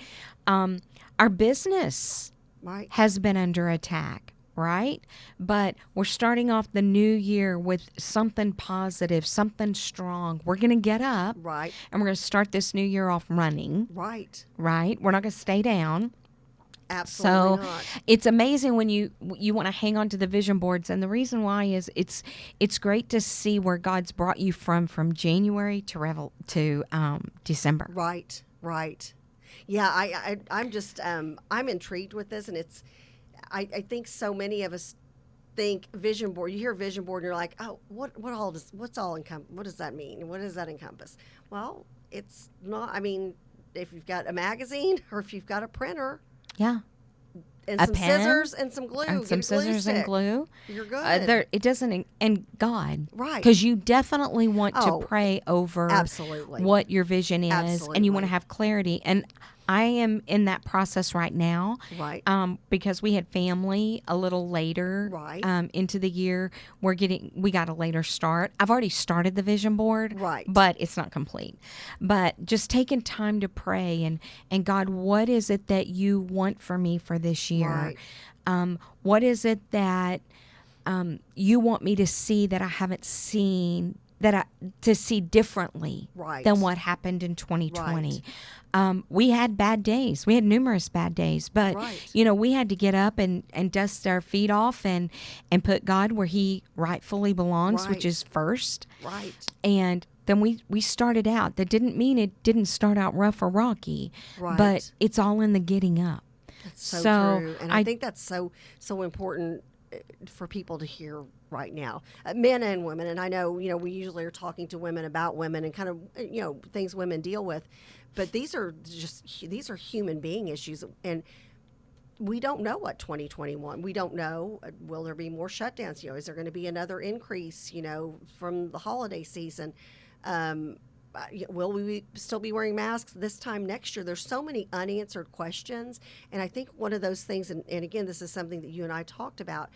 [SPEAKER 1] Our business
[SPEAKER 2] Right.
[SPEAKER 1] has been under attack, right? But we're starting off the new year with something positive, something strong. We're going to get up
[SPEAKER 2] Right.
[SPEAKER 1] and we're going to start this new year off running,
[SPEAKER 2] Right.
[SPEAKER 1] right? We're not going to stay down.
[SPEAKER 2] Absolutely
[SPEAKER 1] So
[SPEAKER 2] not.
[SPEAKER 1] it's amazing when you want to hang on to the vision boards, and the reason why is it's great to see where God's brought you from January to December.
[SPEAKER 2] Right. Right. Yeah. I'm just I'm intrigued with this, and I think so many of us think vision board. You hear vision board, and you're like, oh, what does that mean? What does that encompass? Well, it's not. I mean, if you've got a magazine or if you've got a printer.
[SPEAKER 1] Yeah.
[SPEAKER 2] And
[SPEAKER 1] A
[SPEAKER 2] some
[SPEAKER 1] pen,
[SPEAKER 2] scissors and some glue.
[SPEAKER 1] and
[SPEAKER 2] Get
[SPEAKER 1] some
[SPEAKER 2] a glue
[SPEAKER 1] scissors and
[SPEAKER 2] stick.
[SPEAKER 1] glue.
[SPEAKER 2] You're good.
[SPEAKER 1] It doesn't, and God,
[SPEAKER 2] Right.
[SPEAKER 1] Because you definitely want
[SPEAKER 2] Oh,
[SPEAKER 1] to pray over
[SPEAKER 2] absolutely.
[SPEAKER 1] what your vision is, and you want
[SPEAKER 2] Absolutely.
[SPEAKER 1] to have clarity. And I am in that process right now,
[SPEAKER 2] Right.
[SPEAKER 1] because we had family a little later,
[SPEAKER 2] Right.
[SPEAKER 1] into the year. We got a later start. I've already started the vision board,
[SPEAKER 2] Right.
[SPEAKER 1] but it's not complete. But just taking time to pray and God, what is it that you want for me for this year?
[SPEAKER 2] Right.
[SPEAKER 1] What is it that you want me to see that I haven't seen, to see differently
[SPEAKER 2] Right.
[SPEAKER 1] than what happened in 2020?
[SPEAKER 2] Right.
[SPEAKER 1] We had bad days. We had numerous bad days, but
[SPEAKER 2] Right.
[SPEAKER 1] we had to get up and dust our feet off and put God where He rightfully belongs, which
[SPEAKER 2] Right.
[SPEAKER 1] is first.
[SPEAKER 2] Right.
[SPEAKER 1] And then we started out. That didn't mean it didn't start out rough or rocky,
[SPEAKER 2] Right.
[SPEAKER 1] but it's all in the getting up.
[SPEAKER 2] That's so true. And
[SPEAKER 1] I
[SPEAKER 2] I think that's so important for people to hear right now, men and women. And I know, we usually are talking to women about women and kind of, things women deal with, but these are human being issues. And we don't know what 2021, we don't know, will there be more shutdowns? Is there going to be another increase, from the holiday season? Will we still be wearing masks this time next year? There's so many unanswered questions. And I think one of those things, and again, this is something that you and I talked about,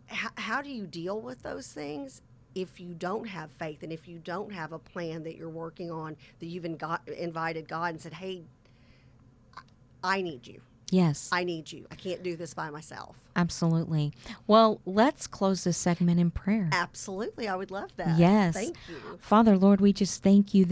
[SPEAKER 2] how do you deal with those things if you don't have faith and if you don't have a plan that you're working on, that you've invited God and said, hey, I need you.
[SPEAKER 1] Yes.
[SPEAKER 2] I need you. I can't do this by myself.
[SPEAKER 1] Absolutely. Well, let's close this segment in prayer.
[SPEAKER 2] Absolutely. I would love that.
[SPEAKER 1] Yes.
[SPEAKER 2] Thank you.
[SPEAKER 1] Father, Lord, we just thank you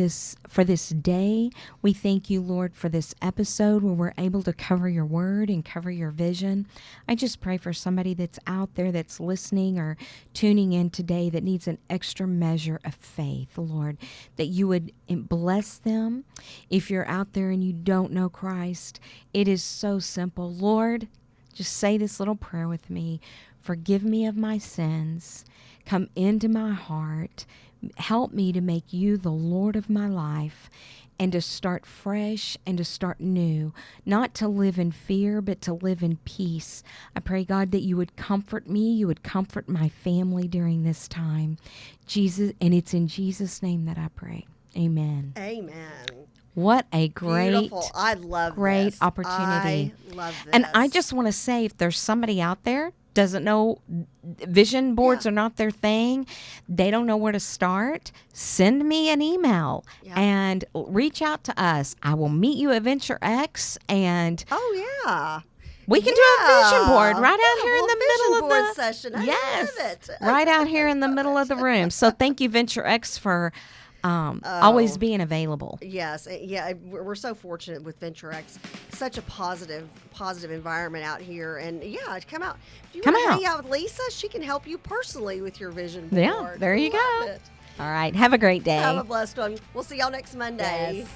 [SPEAKER 1] for this day. We thank you, Lord, for this episode where we're able to cover your word and cover your vision. I just pray for somebody that's out there that's listening or tuning in today that needs an extra measure of faith, Lord, that you would bless them. If you're out there and you don't know Christ, it is so simple. Lord, just say this little prayer with me. Forgive me of my sins. Come into my heart. Help me to make you the Lord of my life and to start fresh and to start new, not to live in fear, but to live in peace. I pray, God, that you would comfort me, you would comfort my family during this time. Jesus, and it's in Jesus' name that I pray. Amen.
[SPEAKER 2] Amen.
[SPEAKER 1] What a great,
[SPEAKER 2] Beautiful. I love
[SPEAKER 1] great
[SPEAKER 2] this.
[SPEAKER 1] opportunity.
[SPEAKER 2] I love this.
[SPEAKER 1] And I just want to say, if there's somebody out there doesn't know, vision boards
[SPEAKER 2] Yeah.
[SPEAKER 1] are not their thing, they don't know where to start, send me an email
[SPEAKER 2] Yeah.
[SPEAKER 1] and reach out to us. I will meet you at Venture X, and
[SPEAKER 2] Oh, yeah.
[SPEAKER 1] we can do a vision board
[SPEAKER 2] Yeah.
[SPEAKER 1] right out
[SPEAKER 2] Yeah,
[SPEAKER 1] here in
[SPEAKER 2] well,
[SPEAKER 1] the
[SPEAKER 2] vision
[SPEAKER 1] middle of
[SPEAKER 2] board
[SPEAKER 1] the
[SPEAKER 2] session. I
[SPEAKER 1] yes,
[SPEAKER 2] love it.
[SPEAKER 1] right out here in the middle of the room. So thank you, Venture X, for always being available.
[SPEAKER 2] Yes, yeah, we're so fortunate with Venture X. Such a positive environment out here, and yeah, come out. If you
[SPEAKER 1] Come
[SPEAKER 2] want to
[SPEAKER 1] out.
[SPEAKER 2] hang out with Lisa, she can help you personally with your vision board.
[SPEAKER 1] Yeah, there you
[SPEAKER 2] Love
[SPEAKER 1] go.
[SPEAKER 2] it.
[SPEAKER 1] All right, have a great day.
[SPEAKER 2] Have a blessed one. We'll see y'all next Monday.
[SPEAKER 1] Yes.